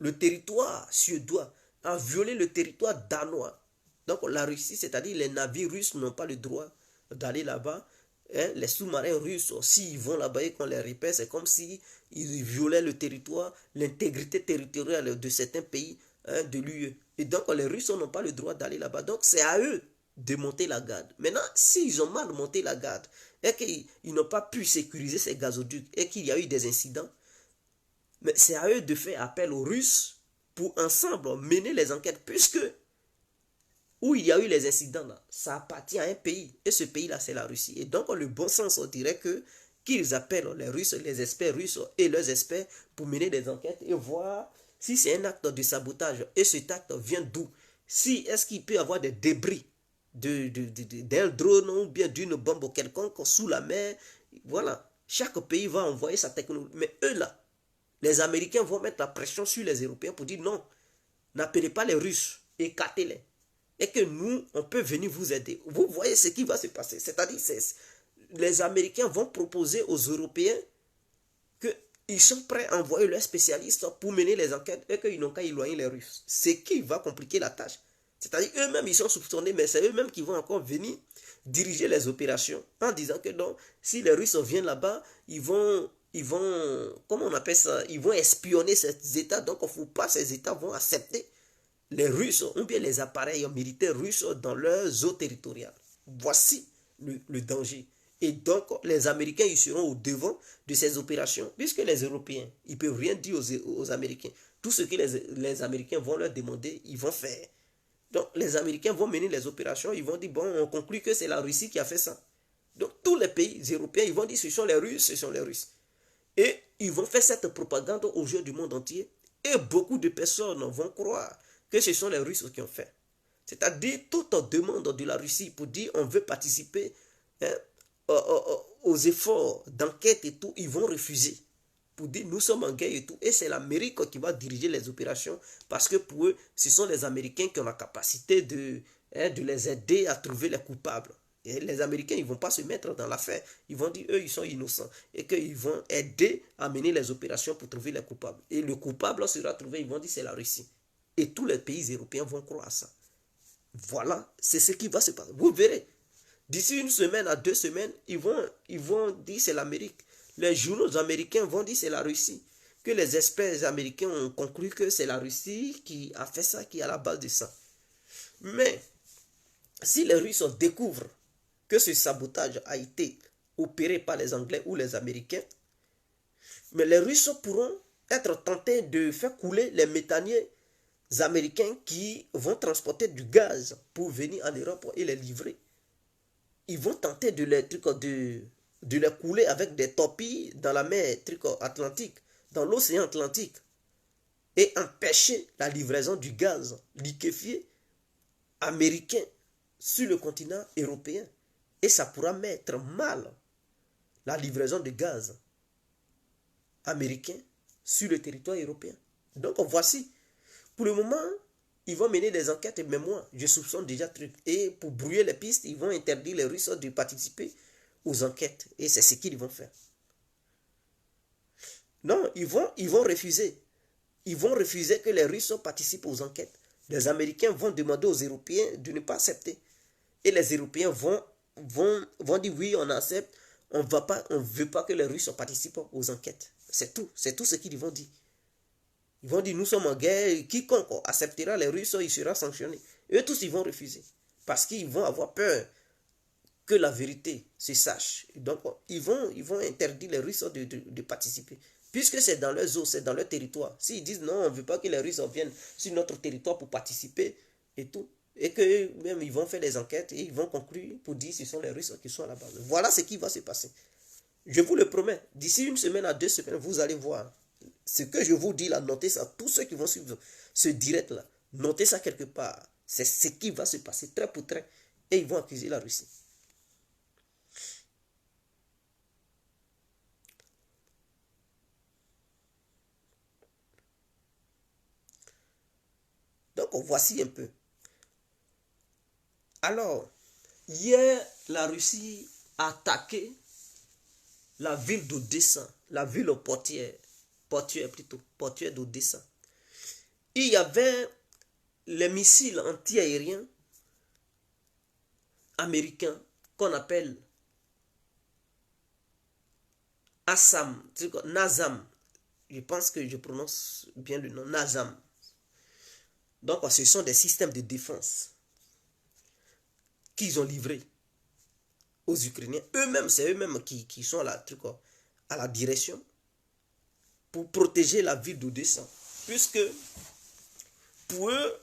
le territoire suédois, a violé le territoire danois. Donc la Russie, c'est-à-dire les navires russes n'ont pas le droit d'aller là-bas. Les sous-marins russes, s'ils vont là-bas et qu'on les repère, c'est comme s'ils violaient le territoire, l'intégrité territoriale de certains pays de l'UE. Et donc les Russes n'ont pas le droit d'aller là-bas. Donc c'est à eux de monter la garde. Maintenant, s'ils ont mal monté la garde et qu'ils n'ont pas pu sécuriser ces gazoducs et qu'il y a eu des incidents, mais c'est à eux de faire appel aux Russes pour ensemble mener les enquêtes, puisque où il y a eu les incidents, là, ça appartient à un pays. Et ce pays-là, c'est la Russie. Et donc, le bon sens, on dirait qu'ils appellent les Russes, les experts russes et leurs experts pour mener des enquêtes et voir si c'est un acte de sabotage. Et cet acte vient d'où? Si est-ce qu'il peut y avoir des débris d'un drone ou bien d'une bombe quelconque sous la mer? Voilà. Chaque pays va envoyer sa technologie. Mais eux, là, les Américains vont mettre la pression sur les Européens pour dire non, n'appelez pas les Russes, écartez-les. Et que nous, on peut venir vous aider. Vous voyez ce qui va se passer. C'est-à-dire, les Américains vont proposer aux Européens qu'ils sont prêts à envoyer leurs spécialistes pour mener les enquêtes et qu'ils n'ont qu'à éloigner les Russes. Ce qui va compliquer la tâche. C'est-à-dire, eux-mêmes, ils sont soupçonnés, mais c'est eux-mêmes qui vont encore venir diriger les opérations en disant que non, si les Russes viennent là-bas, ils vont, comment on appelle ça, ils vont espionner ces États, donc il ne faut pas, ces États vont accepter les Russes ou bien les appareils militaires russes dans leurs eaux territoriales. Voici le danger. Et donc, les Américains, ils seront au devant de ces opérations, puisque les Européens, ils ne peuvent rien dire aux Américains. Tout ce que les Américains vont leur demander, ils vont faire. Donc, les Américains vont mener les opérations, ils vont dire, bon, on conclut que c'est la Russie qui a fait ça. Donc, tous les pays européens, ils vont dire, ce sont les Russes, ce sont les Russes. Et ils vont faire cette propagande aux yeux du monde entier. Et beaucoup de personnes vont croire que ce sont les Russes qui ont fait. C'est-à-dire, toute demande de la Russie pour dire, on veut participer hein, aux efforts d'enquête et tout, ils vont refuser. Pour dire nous sommes en guerre et tout. Et c'est l'Amérique qui va diriger les opérations parce que pour eux, ce sont les Américains qui ont la capacité de les aider à trouver les coupables. Et les Américains, ils ne vont pas se mettre dans l'affaire. Ils vont dire, eux, ils sont innocents. Et qu'ils vont aider à mener les opérations pour trouver les coupables. Et le coupable sera trouvé, ils vont dire, c'est la Russie. Et tous les pays européens vont croire à ça. Voilà, c'est ce qui va se passer. Vous verrez. D'ici une semaine à 2 semaines, ils vont dire c'est l'Amérique. Les journaux américains vont dire c'est la Russie. Que les experts américains ont conclu que c'est la Russie qui a fait ça, qui est à la base de ça. Mais, si les Russes découvrent que ce sabotage a été opéré par les Anglais ou les Américains, mais les Russes pourront être tentés de faire couler les méthaniers américains qui vont transporter du gaz pour venir en Europe et les livrer. Ils vont tenter de les couler avec des torpilles dans la mer Atlantique, dans l'océan Atlantique, et empêcher la livraison du gaz liquéfié américain sur le continent européen. Et ça pourra mettre mal la livraison de gaz américain sur le territoire européen. Donc voici, pour le moment, ils vont mener des enquêtes, mais moi, je soupçonne déjà truc. Et pour brouiller les pistes, ils vont interdire les Russes de participer aux enquêtes. Et c'est ce qu'ils vont faire. Non, ils vont refuser. Ils vont refuser que les Russes participent aux enquêtes. Les Américains vont demander aux Européens de ne pas accepter. Et les Européens vont dire oui, on accepte. On ne veut pas que les Russes participent aux enquêtes. C'est tout ce qu'ils vont dire. Ils vont dire, nous sommes en guerre, quiconque acceptera les Russes, il sera sanctionné. Eux tous, ils vont refuser. Parce qu'ils vont avoir peur que la vérité se sache. Donc, ils vont interdire les Russes de participer. Puisque c'est dans leurs eaux, c'est dans leur territoire. S'ils disent, non, on ne veut pas que les Russes viennent sur notre territoire pour participer et tout, et qu'eux-mêmes, ils vont faire des enquêtes et ils vont conclure pour dire, ce sont les Russes qui sont à la base. Voilà ce qui va se passer. Je vous le promets, d'ici 1 semaine à 2 semaines, vous allez voir. Ce que je vous dis là, notez ça. Tous ceux qui vont suivre ce direct là, notez ça quelque part. C'est ce qui va se passer trait pour trait. Et ils vont accuser la Russie. Donc voici un peu. Alors, hier, la Russie a attaqué la ville d'Odessa, la ville portuaire d'Odessa. Il y avait les missiles anti-aériens américains qu'on appelle NASAM. Je pense que je prononce bien le nom, NASAM. Donc, ce sont des systèmes de défense qu'ils ont livrés aux Ukrainiens. Eux-mêmes, c'est eux-mêmes qui sont à la direction pour protéger la ville d'Odessa. Puisque pour eux,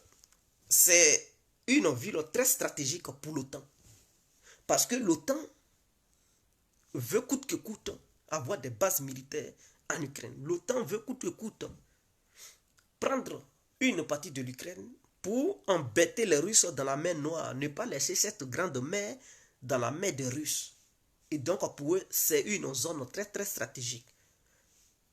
c'est une ville très stratégique pour l'OTAN. Parce que l'OTAN veut coûte que coûte avoir des bases militaires en Ukraine. L'OTAN veut coûte que coûte prendre une partie de l'Ukraine pour embêter les Russes dans la mer Noire, ne pas laisser cette grande mer dans la mer des Russes. Et donc pour eux, c'est une zone très très stratégique.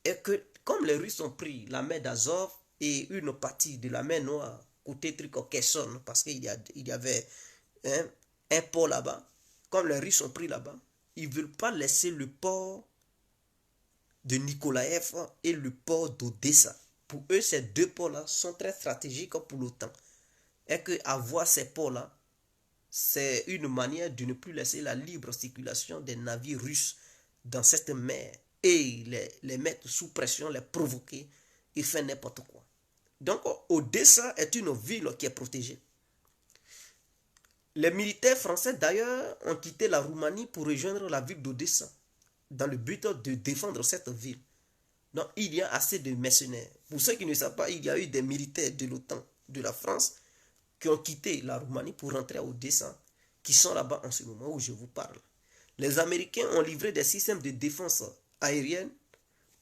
Et que comme les Russes ont pris la mer d'Azov et une partie de la mer Noire, côté Kherson, parce qu'il y avait un port là-bas, comme les Russes ont pris là-bas, ils ne veulent pas laisser le port de Nikolaev et le port d'Odessa. Pour eux, ces deux ports-là sont très stratégiques pour l'OTAN. Et qu'avoir ces ports-là, c'est une manière de ne plus laisser la libre circulation des navires russes dans cette mer et les mettre sous pression, les provoquer et faire n'importe quoi. Donc, Odessa est une ville qui est protégée. Les militaires français, d'ailleurs, ont quitté la Roumanie pour rejoindre la ville d'Odessa dans le but de défendre cette ville. Donc, il y a assez de mercenaires. Pour ceux qui ne savent pas, il y a eu des militaires de l'OTAN, de la France, qui ont quitté la Roumanie pour rentrer à Odessa, qui sont là-bas en ce moment où je vous parle. Les Américains ont livré des systèmes de défense aérienne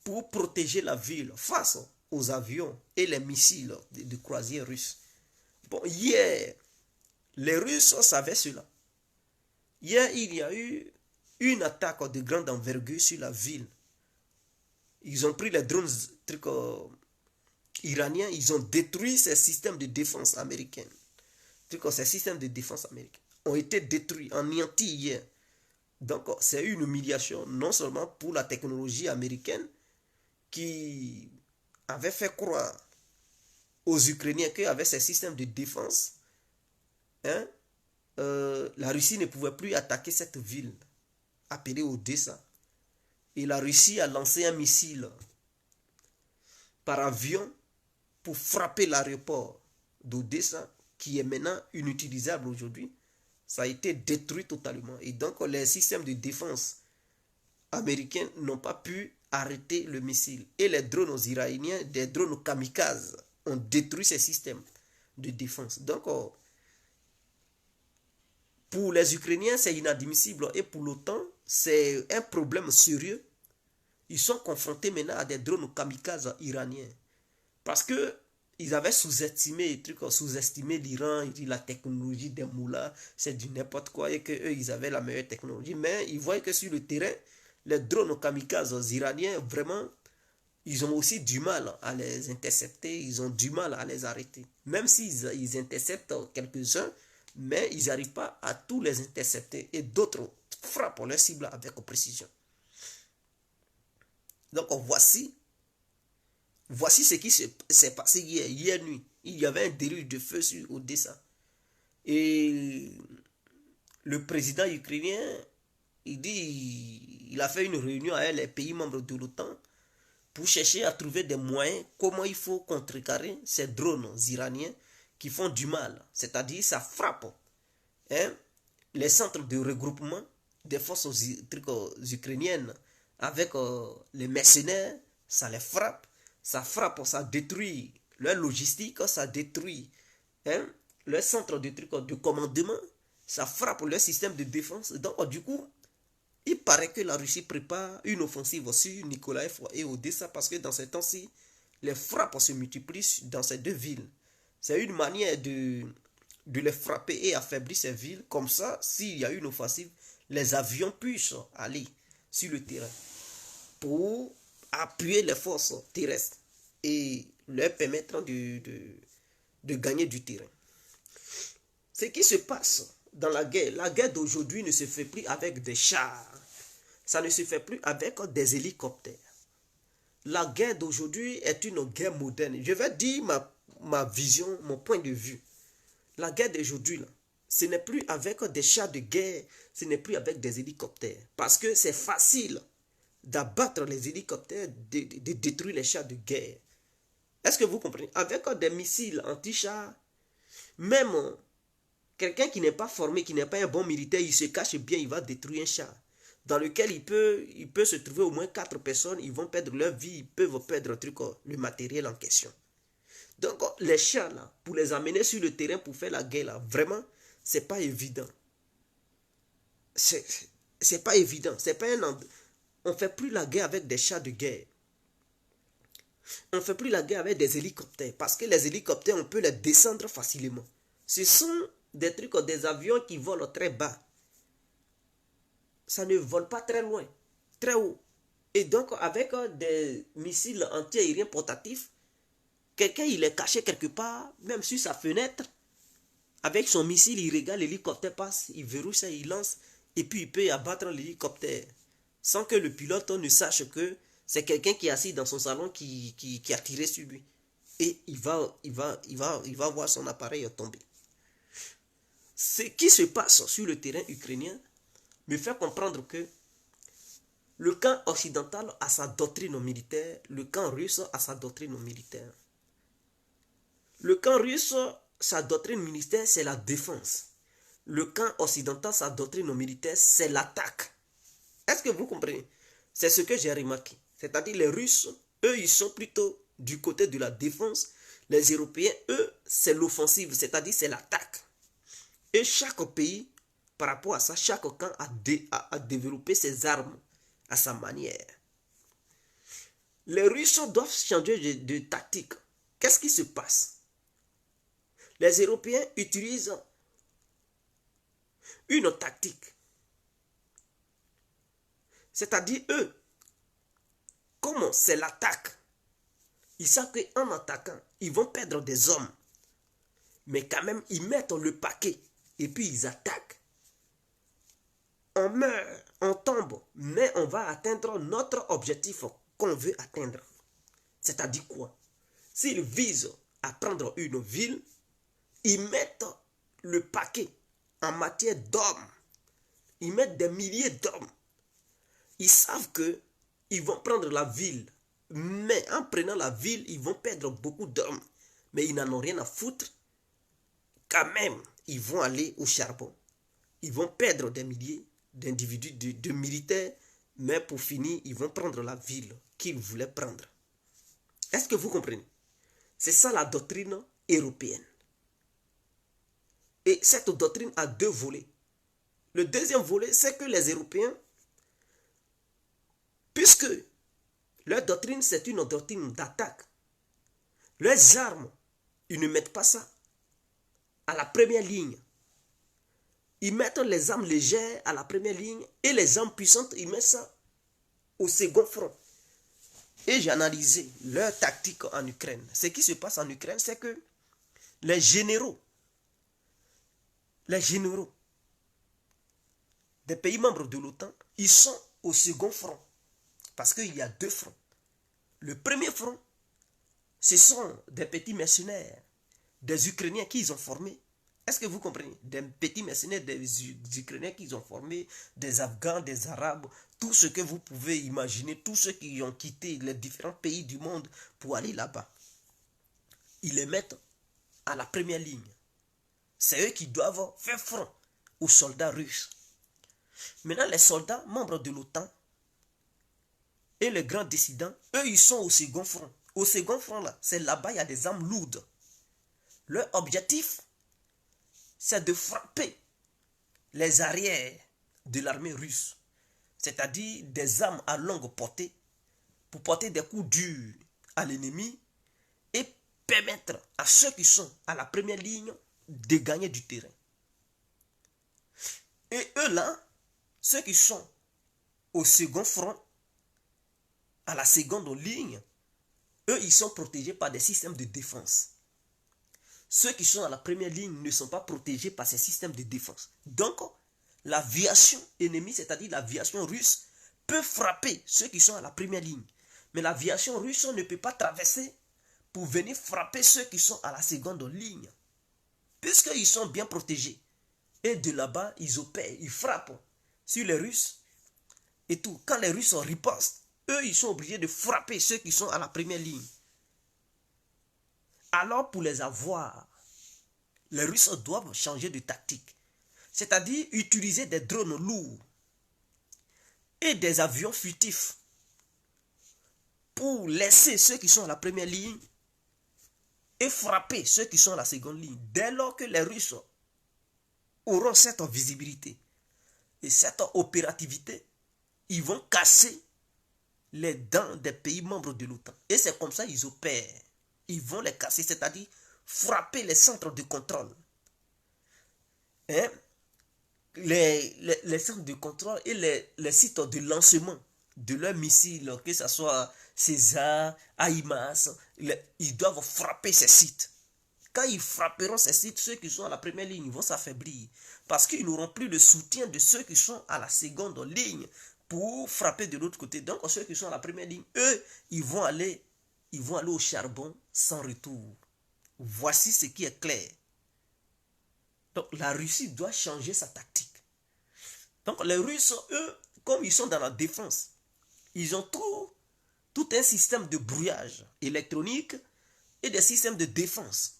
pour protéger la ville face aux avions et les missiles de croisière russes. Bon, hier, les Russes savaient cela. Hier, il y a eu une attaque de grande envergure sur la ville. Ils ont pris les drones iraniens, ils ont détruit ces systèmes de défense américains. Ces systèmes de défense américains ont été détruits, anéantis hier. Donc, c'est une humiliation, non seulement pour la technologie américaine, qui avait fait croire aux Ukrainiens qu'avec ces systèmes de défense, hein, la Russie ne pouvait plus attaquer cette ville appelée Odessa. Et la Russie a lancé un missile par avion pour frapper l'aéroport d'Odessa, qui est maintenant inutilisable aujourd'hui. Ça a été détruit totalement. Et donc, les systèmes de défense américains n'ont pas pu arrêter le missile. Et les drones iraniens, des drones kamikazes, ont détruit ces systèmes de défense. Donc, pour les Ukrainiens, c'est inadmissible. Et pour l'OTAN, c'est un problème sérieux. Ils sont confrontés maintenant à des drones kamikazes iraniens. Parce que ils avaient sous-estimé l'Iran, la technologie des moulins, c'est du n'importe quoi, et qu'eux, ils avaient la meilleure technologie. Mais ils voient que sur le terrain, les drones kamikazes iraniens, vraiment, ils ont aussi du mal à les intercepter, ils ont du mal à les arrêter. Même s'ils interceptent quelques-uns, mais ils n'arrivent pas à tous les intercepter. Et d'autres frappent leur cible avec précision. Donc voici ce qui s'est passé hier nuit. Il y avait un déluge de feu sur Odessa. Et le président ukrainien, il a fait une réunion avec les pays membres de l'OTAN pour chercher à trouver des moyens, comment il faut contrecarrer ces drones iraniens qui font du mal. C'est-à-dire, ça frappe les centres de regroupement des forces ukrainiennes avec les mercenaires, ça les frappe. Ça frappe, ça détruit leur logistique, ça détruit leur centre de commandement, ça frappe leur système de défense. Donc, du coup, il paraît que la Russie prépare une offensive sur Nikolaev et Odessa parce que dans ces temps-ci, les frappes se multiplient dans ces deux villes. C'est une manière de les frapper et affaiblir ces villes. Comme ça, s'il y a une offensive, les avions puissent aller sur le terrain pour appuyer les forces terrestres et leur permettre de gagner du terrain. Ce qui se passe dans la guerre d'aujourd'hui ne se fait plus avec des chars, ça ne se fait plus avec des hélicoptères. La guerre d'aujourd'hui est une guerre moderne. Je vais dire ma vision, mon point de vue. La guerre d'aujourd'hui, ce n'est plus avec des chars de guerre, ce n'est plus avec des hélicoptères. Parce que c'est facile d'abattre les hélicoptères, de détruire les chars de guerre. Est-ce que vous comprenez? Avec des missiles anti-chars, même quelqu'un qui n'est pas formé, qui n'est pas un bon militaire, il se cache bien, il va détruire un char dans lequel il peut se trouver au moins 4 personnes, ils vont perdre leur vie, ils peuvent perdre le matériel en question. Donc les chars là, pour les amener sur le terrain pour faire la guerre là, vraiment, c'est pas évident. C'est pas évident. C'est pas on ne fait plus la guerre avec des chars de guerre. On ne fait plus la guerre avec des hélicoptères. Parce que les hélicoptères, on peut les descendre facilement. Ce sont des avions qui volent très bas. Ça ne vole pas très loin, très haut. Et donc, avec des missiles anti-aériens portatifs, quelqu'un, il est caché quelque part, même sur sa fenêtre. Avec son missile, il regarde l'hélicoptère passe, il verrouille ça, il lance, et puis il peut abattre l'hélicoptère. Sans que le pilote ne sache que c'est quelqu'un qui est assis dans son salon qui a tiré sur lui. Et il va voir son appareil tomber. Ce qui se passe sur le terrain ukrainien me fait comprendre que le camp occidental a sa doctrine militaire, le camp russe a sa doctrine militaire. Le camp russe, sa doctrine militaire, c'est la défense. Le camp occidental, sa doctrine militaire, c'est l'attaque. Est-ce que vous comprenez? C'est ce que j'ai remarqué. C'est-à-dire les Russes, eux, ils sont plutôt du côté de la défense, les Européens, eux, c'est l'offensive, c'est-à-dire c'est l'attaque. Et chaque pays, par rapport à ça, chaque camp a développé ses armes à sa manière. Les Russes doivent changer de tactique. Qu'est-ce qui se passe? Les Européens utilisent une tactique. C'est-à-dire, eux, comment c'est l'attaque? Ils savent qu'en attaquant, ils vont perdre des hommes. Mais quand même, ils mettent le paquet et puis ils attaquent. On meurt, on tombe, mais on va atteindre notre objectif qu'on veut atteindre. C'est-à-dire quoi? S'ils visent à prendre une ville, ils mettent le paquet en matière d'hommes. Ils mettent des milliers d'hommes. Ils savent qu'ils vont prendre la ville. Mais en prenant la ville, ils vont perdre beaucoup d'hommes. Mais ils n'en ont rien à foutre. Quand même, ils vont aller au charbon. Ils vont perdre des milliers d'individus, de militaires. Mais pour finir, ils vont prendre la ville qu'ils voulaient prendre. Est-ce que vous comprenez? C'est ça la doctrine européenne. Et cette doctrine a deux volets. Le deuxième volet, c'est que les Européens, puisque leur doctrine, c'est une doctrine d'attaque, leurs armes, ils ne mettent pas ça à la première ligne. Ils mettent les armes légères à la première ligne et les armes puissantes, ils mettent ça au second front. Et j'ai analysé leur tactique en Ukraine. Ce qui se passe en Ukraine, c'est que les généraux des pays membres de l'OTAN, ils sont au second front. Parce qu'il y a deux fronts. Le premier front, ce sont des petits mercenaires, des Ukrainiens qu'ils ont formés. Est-ce que vous comprenez? Des petits mercenaires, des Ukrainiens qu'ils ont formés, des Afghans, des Arabes, tout ce que vous pouvez imaginer, tous ceux qui ont quitté les différents pays du monde pour aller là-bas. Ils les mettent à la première ligne. C'est eux qui doivent faire front aux soldats russes. Maintenant, les soldats membres de l'OTAN et les grands dissidents, eux, ils sont au second front. Au second front, là, c'est là-bas, il y a des armes lourdes. Leur objectif, c'est de frapper les arrières de l'armée russe. C'est-à-dire des armes à longue portée pour porter des coups durs à l'ennemi et permettre à ceux qui sont à la première ligne de gagner du terrain. Et eux là, ceux qui sont au second front, à la seconde ligne, eux ils sont protégés par des systèmes de défense. Ceux qui sont à la première ligne ne sont pas protégés par ces systèmes de défense. Donc, l'aviation ennemie, c'est-à-dire l'aviation russe, peut frapper ceux qui sont à la première ligne. Mais l'aviation russe ne peut pas traverser pour venir frapper ceux qui sont à la seconde ligne. Puisqu'ils sont bien protégés. Et de là-bas, ils opèrent, ils frappent sur les Russes et tout. Quand les Russes ripostent, eux, ils sont obligés de frapper ceux qui sont à la première ligne. Alors, pour les avoir, les Russes doivent changer de tactique. C'est-à-dire utiliser des drones lourds et des avions furtifs pour laisser ceux qui sont à la première ligne et frapper ceux qui sont à la seconde ligne. Dès lors que les Russes auront cette visibilité et cette opérativité, ils vont casser les dents des pays membres de l'OTAN. Et c'est comme ça qu'ils opèrent. Ils vont les casser, c'est-à-dire frapper les centres de contrôle. Hein? Les centres de contrôle et les sites de lancement de leurs missiles, que ce soit César, HIMARS, ils doivent frapper ces sites. Quand ils frapperont ces sites, ceux qui sont à la première ligne vont s'affaiblir. Parce qu'ils n'auront plus le soutien de ceux qui sont à la seconde ligne pour frapper de l'autre côté. Donc ceux qui sont à la première ligne, eux, ils vont aller au charbon sans retour. Voici ce qui est clair. Donc la Russie doit changer sa tactique. Donc les Russes, eux, comme ils sont dans la défense, ils ont tout un système de brouillage électronique et des systèmes de défense.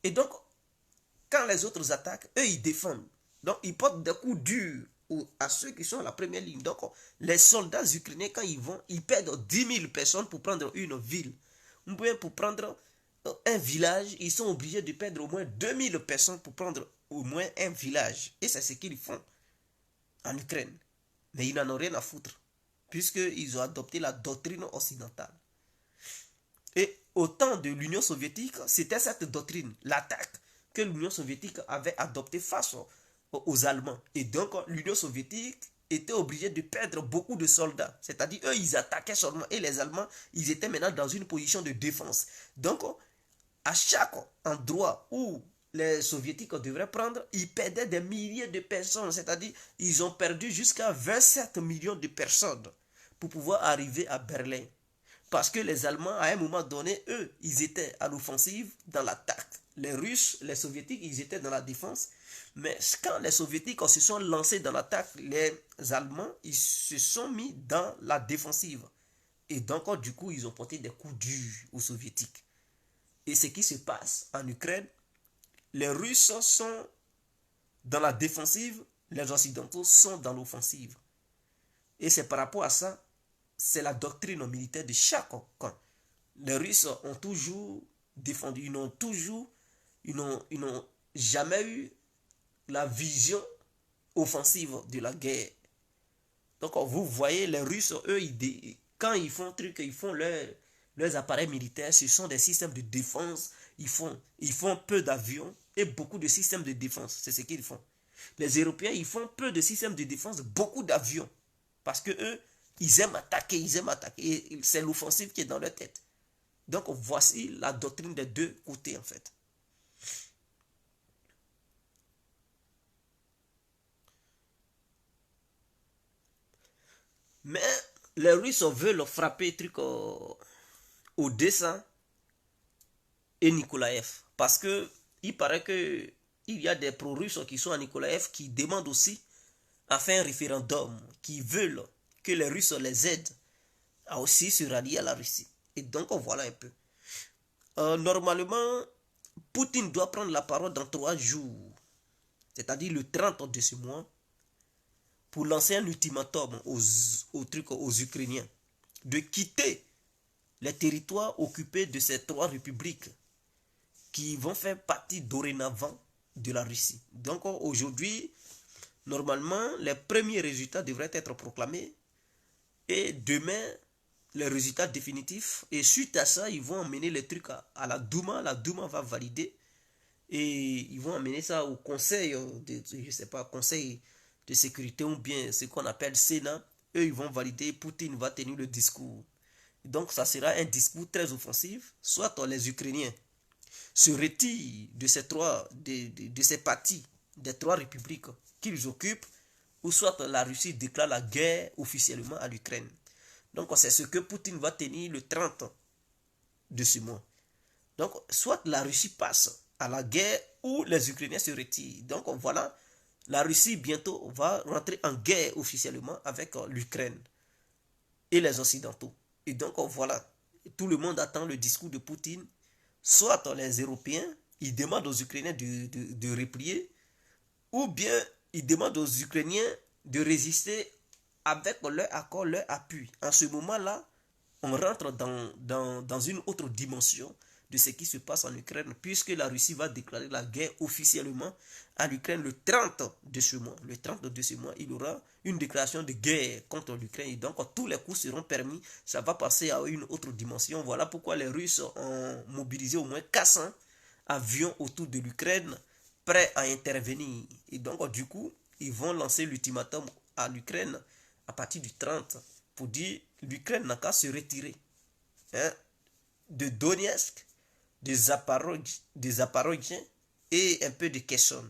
Et donc, quand les autres attaquent, eux, ils défendent. Donc, ils portent des coups durs à ceux qui sont à la première ligne. Donc, les soldats ukrainiens, quand ils vont, ils perdent 10 000 personnes pour prendre une ville. Ou bien pour prendre un village, ils sont obligés de perdre au moins 2 000 personnes pour prendre au moins un village. Et c'est ce qu'ils font en Ukraine. Mais ils n'en ont rien à foutre, puisqu'ils ont adopté la doctrine occidentale. Et au temps de l'Union soviétique, c'était cette doctrine, l'attaque que l'Union soviétique avait adoptée face aux Allemands. Et donc, l'Union soviétique était obligée de perdre beaucoup de soldats. C'est-à-dire, eux, ils attaquaient seulement. Et les Allemands, ils étaient maintenant dans une position de défense. Donc, à chaque endroit où les soviétiques devraient prendre, ils perdaient des milliers de personnes. C'est-à-dire, ils ont perdu jusqu'à 27 millions de personnes pour pouvoir arriver à Berlin. Parce que les Allemands, à un moment donné, eux, ils étaient à l'offensive dans l'attaque. Les Russes, les Soviétiques, ils étaient dans la défense. Mais quand les Soviétiques se sont lancés dans l'attaque, les Allemands, ils se sont mis dans la défensive. Et donc, du coup, ils ont porté des coups durs aux Soviétiques. Et ce qui se passe en Ukraine, les Russes sont dans la défensive, les Occidentaux sont dans l'offensive. Et c'est par rapport à ça, c'est la doctrine militaire de chaque camp. Les Russes ont toujours défendu, ils n'ont jamais eu la vision offensive de la guerre. Donc vous voyez, les Russes, eux, quand ils font truc, ils font leurs appareils militaires, ce sont des systèmes de défense, ils font peu d'avions et beaucoup de systèmes de défense, c'est ce qu'ils font. Les Européens, ils font peu de systèmes de défense, beaucoup d'avions, parce que eux, ils aiment attaquer, et c'est l'offensive qui est dans leur tête. Donc voici la doctrine des deux côtés en fait. Mais les Russes veulent frapper truc Odessa et Nikolaev. Parce que il paraît que il y a des pro-russes qui sont à Nikolaev qui demandent aussi à faire un référendum, qui veulent que les Russes les aident à aussi se rallier à la Russie. Et donc voilà un peu. Normalement, Poutine doit prendre la parole dans 3 jours, c'est-à-dire le 30 de ce mois, pour lancer un ultimatum aux Ukrainiens de quitter les territoires occupés de ces 3 républiques qui vont faire partie dorénavant de la Russie. Donc aujourd'hui, normalement, les premiers résultats devraient être proclamés et demain, les résultats définitifs. Et suite à ça, ils vont emmener les trucs à la Douma. La Douma va valider et ils vont amener ça au conseil je sais pas, conseil de sécurité ou bien ce qu'on appelle Sénat. Eux, ils vont valider, Poutine va tenir le discours. Donc, ça sera un discours très offensif. Soit les Ukrainiens se retirent de ces partis, des 3 républiques qu'ils occupent, ou soit la Russie déclare la guerre officiellement à l'Ukraine. Donc, c'est ce que Poutine va tenir le 30 de ce mois. Donc, soit la Russie passe à la guerre ou les Ukrainiens se retirent. Donc, voilà, la Russie bientôt va rentrer en guerre officiellement avec l'Ukraine et les Occidentaux. Et donc, voilà, tout le monde attend le discours de Poutine. Soit les Européens, ils demandent aux Ukrainiens de replier, ou bien ils demandent aux Ukrainiens de résister avec leur accord, leur appui. En ce moment-là, on rentre dans une autre dimension de ce qui se passe en Ukraine, puisque la Russie va déclarer la guerre officiellement à l'Ukraine le 30 de ce mois. Le 30 de ce mois, il y aura une déclaration de guerre contre l'Ukraine. Donc, tous les coups seront permis. Ça va passer à une autre dimension. Voilà pourquoi les Russes ont mobilisé au moins 400 avions autour de l'Ukraine, prêts à intervenir. Et donc, du coup, ils vont lancer l'ultimatum à l'Ukraine à partir du 30 pour dire l'Ukraine n'a qu'à se retirer de Donetsk, des Zaporojhye et un peu de Kherson.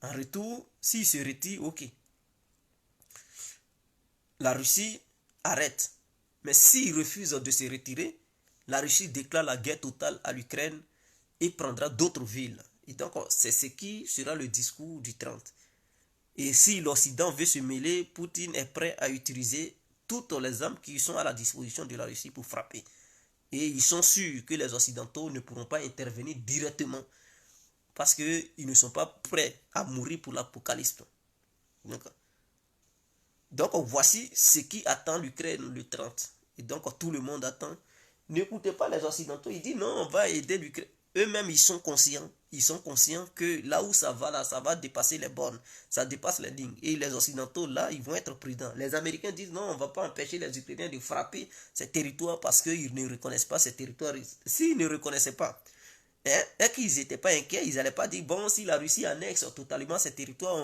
En retour, s'il se retire, ok. La Russie arrête. Mais s'il refuse de se retirer, la Russie déclare la guerre totale à l'Ukraine et prendra d'autres villes. Et donc, c'est ce qui sera le discours du 30. Et si l'Occident veut se mêler, Poutine est prêt à utiliser toutes les armes qui sont à la disposition de la Russie pour frapper. Et ils sont sûrs que les Occidentaux ne pourront pas intervenir directement parce qu'ils ne sont pas prêts à mourir pour l'apocalypse. Donc, voici ce qui attend l'Ukraine le 30. Et donc, tout le monde attend. N'écoutez pas les Occidentaux. Ils disent non, on va aider l'Ukraine. Eux-mêmes, ils sont conscients. Ils sont conscients que là où ça va, là, ça va dépasser les bornes. Ça dépasse les lignes. Et les Occidentaux, là, ils vont être prudents. Les Américains disent non, on ne va pas empêcher les Ukrainiens de frapper ces territoires parce qu'ils ne reconnaissent pas ces territoires. S'ils ne reconnaissaient pas, et qu'ils n'étaient pas inquiets, ils n'allaient pas dire bon, si la Russie annexe totalement ces territoires,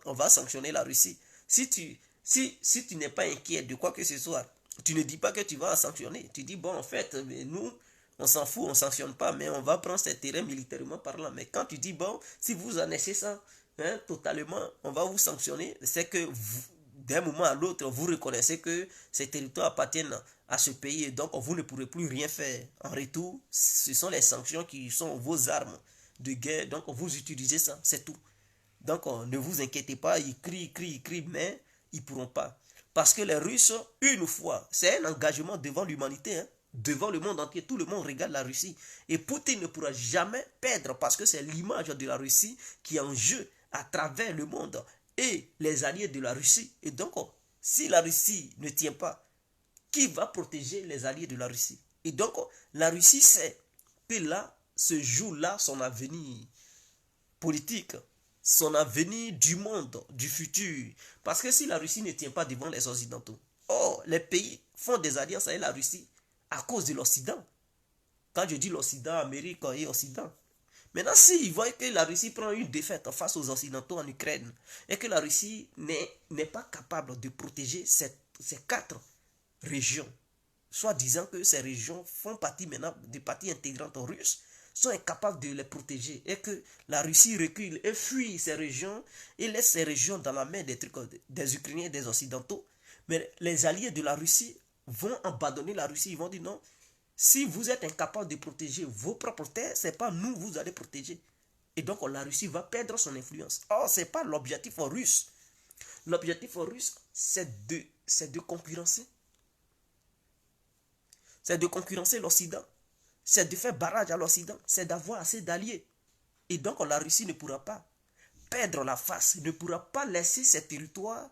on va sanctionner la Russie. Si tu n'es pas inquiet de quoi que ce soit, tu ne dis pas que tu vas sanctionner. Tu dis bon, en fait, nous, on s'en fout, on ne sanctionne pas, mais on va prendre ces terrains militairement parlant. Mais quand tu dis bon, si vous annexez ça totalement, on va vous sanctionner, c'est que d'un moment à l'autre, vous reconnaissez que ces territoires appartiennent à ce pays et donc vous ne pourrez plus rien faire. En retour, ce sont les sanctions qui sont vos armes de guerre, donc vous utilisez ça, c'est tout. Donc ne vous inquiétez pas, ils crient, mais ils ne pourront pas. Parce que les Russes, une fois, c'est un engagement devant l'humanité, devant le monde entier, tout le monde regarde la Russie. Et Poutine ne pourra jamais perdre parce que c'est l'image de la Russie qui est en jeu à travers le monde et les alliés de la Russie. Et donc, si la Russie ne tient pas, qui va protéger les alliés de la Russie? Et donc, la Russie sait que là, ce jour-là, son avenir politique, son avenir du monde, du futur. Parce que si la Russie ne tient pas devant les Occidentaux, oh, les pays font des alliances avec la Russie à cause de l'Occident. Quand je dis l'Occident, Amérique et Occident. Maintenant, s'ils voient que la Russie prend une défaite face aux Occidentaux en Ukraine et que la Russie n'est pas capable de protéger ces 4 régions, soit disant que ces régions font partie maintenant des parties intégrantes russes, sont incapables de les protéger et que la Russie recule et fuit ces régions et laisse ces régions dans la main des Ukrainiens et des Occidentaux, mais les alliés de la Russie vont abandonner la Russie, ils vont dire non, si vous êtes incapable de protéger vos propres terres, ce n'est pas nous vous allez protéger. Et donc la Russie va perdre son influence. Or, ce n'est pas l'objectif russe. L'objectif russe, c'est de concurrencer. C'est de concurrencer l'Occident. C'est de faire barrage à l'Occident. C'est d'avoir assez d'alliés. Et donc la Russie ne pourra pas perdre la face, ne pourra pas laisser ces territoires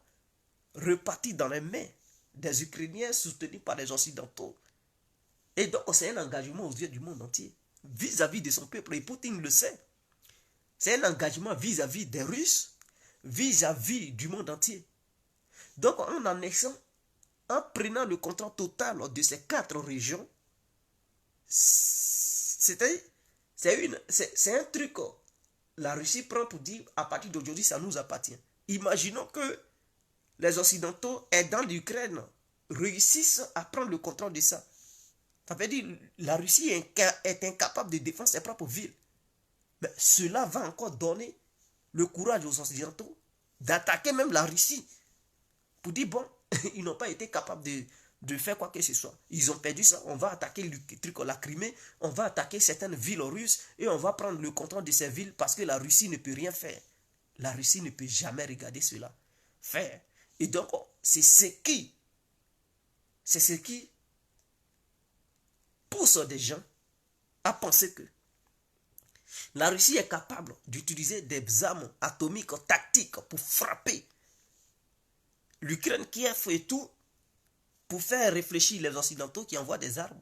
repartis dans les mains des Ukrainiens soutenus par les Occidentaux. Et donc, c'est un engagement aux yeux du monde entier, vis-à-vis de son peuple. Et Poutine le sait. C'est un engagement vis-à-vis des Russes, vis-à-vis du monde entier. Donc, en annexant, en prenant le contrôle total de ces 4 régions, c'est un truc. La Russie prend pour dire, à partir d'aujourd'hui, ça nous appartient. Imaginons que les Occidentaux aidant l'Ukraine réussissent à prendre le contrôle de ça. Ça veut dire que la Russie est incapable de défendre ses propres villes. Mais cela va encore donner le courage aux Occidentaux d'attaquer même la Russie. Pour dire, bon, ils n'ont pas été capables de faire quoi que ce soit. Ils ont perdu ça. On va attaquer la Crimée, on va attaquer certaines villes russes et on va prendre le contrôle de ces villes parce que la Russie ne peut rien faire. La Russie ne peut jamais regarder cela faire. Et donc, c'est ce qui pousse des gens à penser que la Russie est capable d'utiliser des armes atomiques tactiques pour frapper l'Ukraine, Kiev et tout, pour faire réfléchir les Occidentaux qui envoient des armes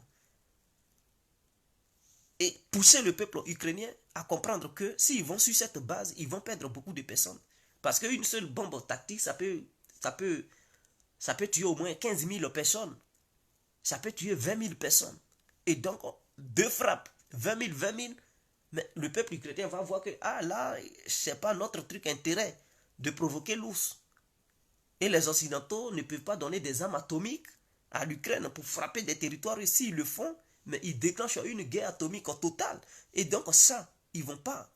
et pousser le peuple ukrainien à comprendre que s'ils vont sur cette base, ils vont perdre beaucoup de personnes. Parce qu'une seule bombe tactique, ça peut tuer au moins 15 000 personnes. Ça peut tuer 20 000 personnes. Et donc, 2 frappes, 20 000, mais le peuple ukrainien va voir que, ah là, c'est pas notre truc intérêt de provoquer l'ours. Et les Occidentaux ne peuvent pas donner des armes atomiques à l'Ukraine pour frapper des territoires. Et s'ils le font, mais ils déclenchent une guerre atomique totale. Et donc ça, ils vont pas.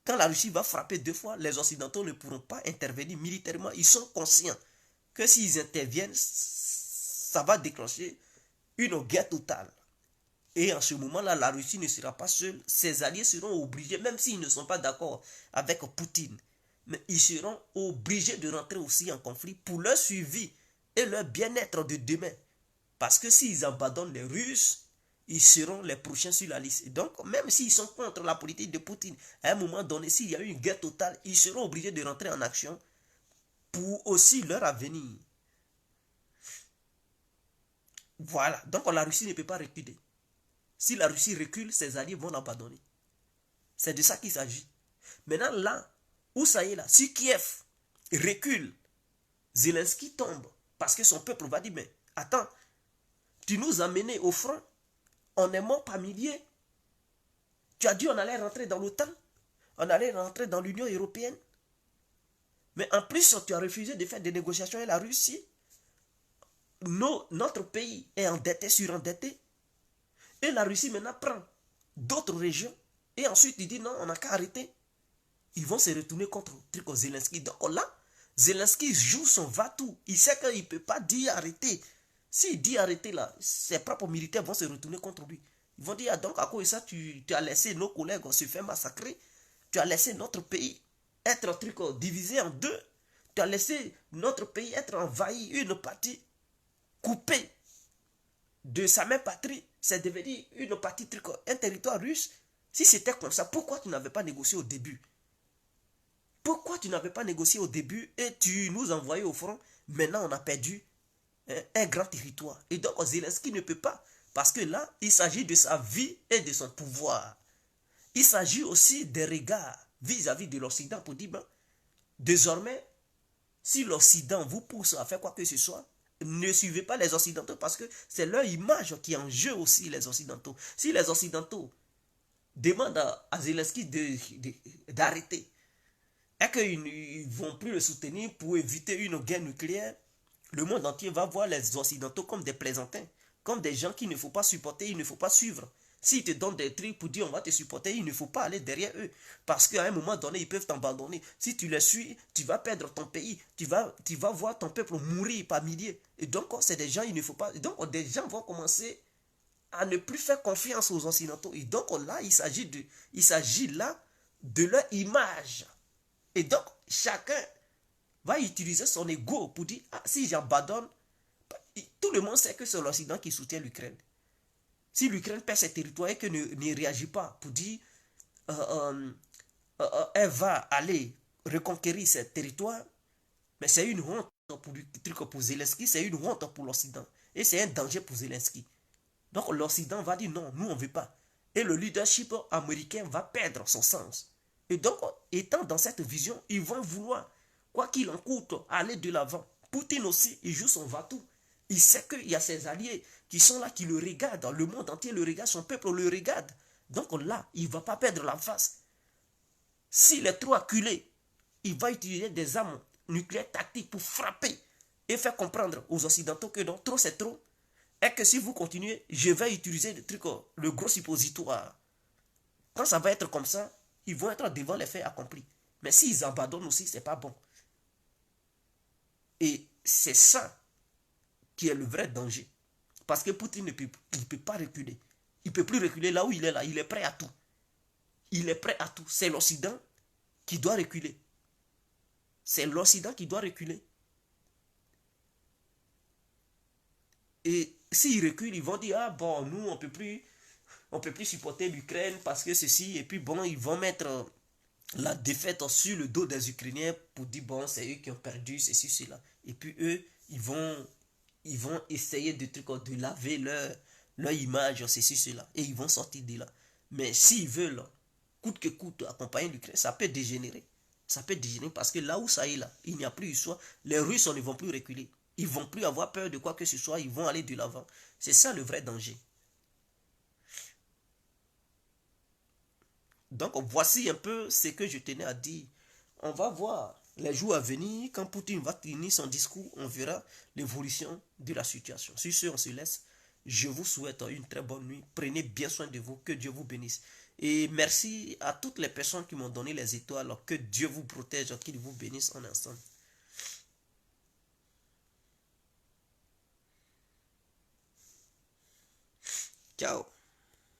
Quand la Russie va frapper 2 fois, les Occidentaux ne pourront pas intervenir militairement. Ils sont conscients que s'ils interviennent, ça va déclencher une guerre totale. Et en ce moment-là, la Russie ne sera pas seule. Ses alliés seront obligés, même s'ils ne sont pas d'accord avec Poutine, mais ils seront obligés de rentrer aussi en conflit pour leur suivi et leur bien-être de demain. Parce que s'ils abandonnent les Russes, ils seront les prochains sur la liste. Et donc, même s'ils sont contre la politique de Poutine, à un moment donné, s'il y a une guerre totale, ils seront obligés de rentrer en action pour aussi leur avenir. Voilà, donc la Russie ne peut pas reculer. Si la Russie recule, ses alliés vont l'abandonner. C'est de ça qu'il s'agit. Maintenant, là, où ça y est là, si Kiev recule, Zelensky tombe, parce que son peuple va dire, mais attends, tu nous as menés au front, on est mort par milliers. Tu as dit on allait rentrer dans l'OTAN, on allait rentrer dans l'Union européenne. Mais en plus, tu as refusé de faire des négociations avec la Russie. Notre pays est endetté, surendetté. Et la Russie maintenant prend d'autres régions. Et ensuite, il dit non, on n'a qu'à arrêter. Ils vont se retourner contre Zelensky. Donc là, Zelensky joue son va-tout. Il sait qu'il ne peut pas dire arrêter. S'il dit arrêter là, ses propres militaires vont se retourner contre lui. Ils vont dire, ah, donc à cause de ça, tu as laissé nos collègues se faire massacrer. Tu as laissé notre pays être divisé en deux. Tu as laissé notre pays être envahi, une partie coupée de sa même patrie. C'est devenu une partie, un territoire russe. Si c'était comme ça, pourquoi tu n'avais pas négocié au début? Pourquoi tu n'avais pas négocié au début et tu nous envoyais au front? Maintenant, on a perdu un grand territoire. Et donc, Zelensky ne peut pas. Parce que là, il s'agit de sa vie et de son pouvoir. Il s'agit aussi des regards vis-à-vis de l'Occident pour dire, ben, désormais, si l'Occident vous pousse à faire quoi que ce soit, ne suivez pas les Occidentaux parce que c'est leur image qui est en jeu aussi, les Occidentaux. Si les Occidentaux demandent à Zelensky d'arrêter et qu'ils ne vont plus le soutenir pour éviter une guerre nucléaire, le monde entier va voir les Occidentaux comme des plaisantins, comme des gens qu'il ne faut pas supporter, il ne faut pas suivre. S'ils te donnent des trucs pour dire on va te supporter, il ne faut pas aller derrière eux. Parce qu'à un moment donné, ils peuvent t'abandonner. Si tu les suis, tu vas perdre ton pays. Tu vas voir ton peuple mourir par milliers. Et donc, c'est des gens, il ne faut pas. Et donc, des gens vont commencer à ne plus faire confiance aux Occidentaux. Et donc, là, il s'agit là de leur image. Et donc, chacun va utiliser son ego pour dire, ah, si j'abandonne, tout le monde sait que c'est l'Occident qui soutient l'Ukraine. Si l'Ukraine perd ses territoires et qu'elle ne réagit pas pour dire elle va aller reconquérir ses territoires, mais c'est une honte pour Zelensky, c'est une honte pour l'Occident. Et c'est un danger pour Zelensky. Donc l'Occident va dire non, nous on ne veut pas. Et le leadership américain va perdre son sens. Et donc, étant dans cette vision, ils vont vouloir, quoi qu'il en coûte, aller de l'avant. Poutine aussi, il joue son va-tout. Il sait qu'il y a ses alliés qui sont là, qui le regardent. Le monde entier le regarde, son peuple le regarde. Donc là, il ne va pas perdre la face. S'il est trop acculé, il va utiliser des armes nucléaires tactiques pour frapper et faire comprendre aux Occidentaux que non, trop c'est trop. Et que si vous continuez, je vais utiliser le gros suppositoire. Quand ça va être comme ça, ils vont être devant les faits accomplis. Mais s'ils abandonnent aussi, ce n'est pas bon. Et c'est ça qui est le vrai danger. Parce que Poutine ne peut pas reculer. Il ne peut plus reculer là où il est là. Il est prêt à tout. Il est prêt à tout. C'est l'Occident qui doit reculer. C'est l'Occident qui doit reculer. Et s'ils reculent, ils vont dire, ah bon, nous, on ne peut plus supporter l'Ukraine parce que ceci. Et puis bon, ils vont mettre la défaite sur le dos des Ukrainiens pour dire, bon, c'est eux qui ont perdu, ceci, cela. Et puis eux, ils vont essayer de laver leur image, ceci, cela. Et ils vont sortir de là. Mais s'ils veulent, coûte que coûte, accompagner l'Ukraine, ça peut dégénérer. Ça peut dégénérer parce que là où ça est là, il n'y a plus d'histoire. Les Russes ne vont plus reculer. Ils ne vont plus avoir peur de quoi que ce soit. Ils vont aller de l'avant. C'est ça le vrai danger. Donc voici un peu ce que je tenais à dire. On va voir les jours à venir. Quand Poutine va tenir son discours, on verra l'évolution de la situation. Sur ce, on se laisse. Je vous souhaite une très bonne nuit. Prenez bien soin de vous. Que Dieu vous bénisse. Et merci à toutes les personnes qui m'ont donné les étoiles. Que Dieu vous protège, qu'il vous bénisse en instant. Ciao.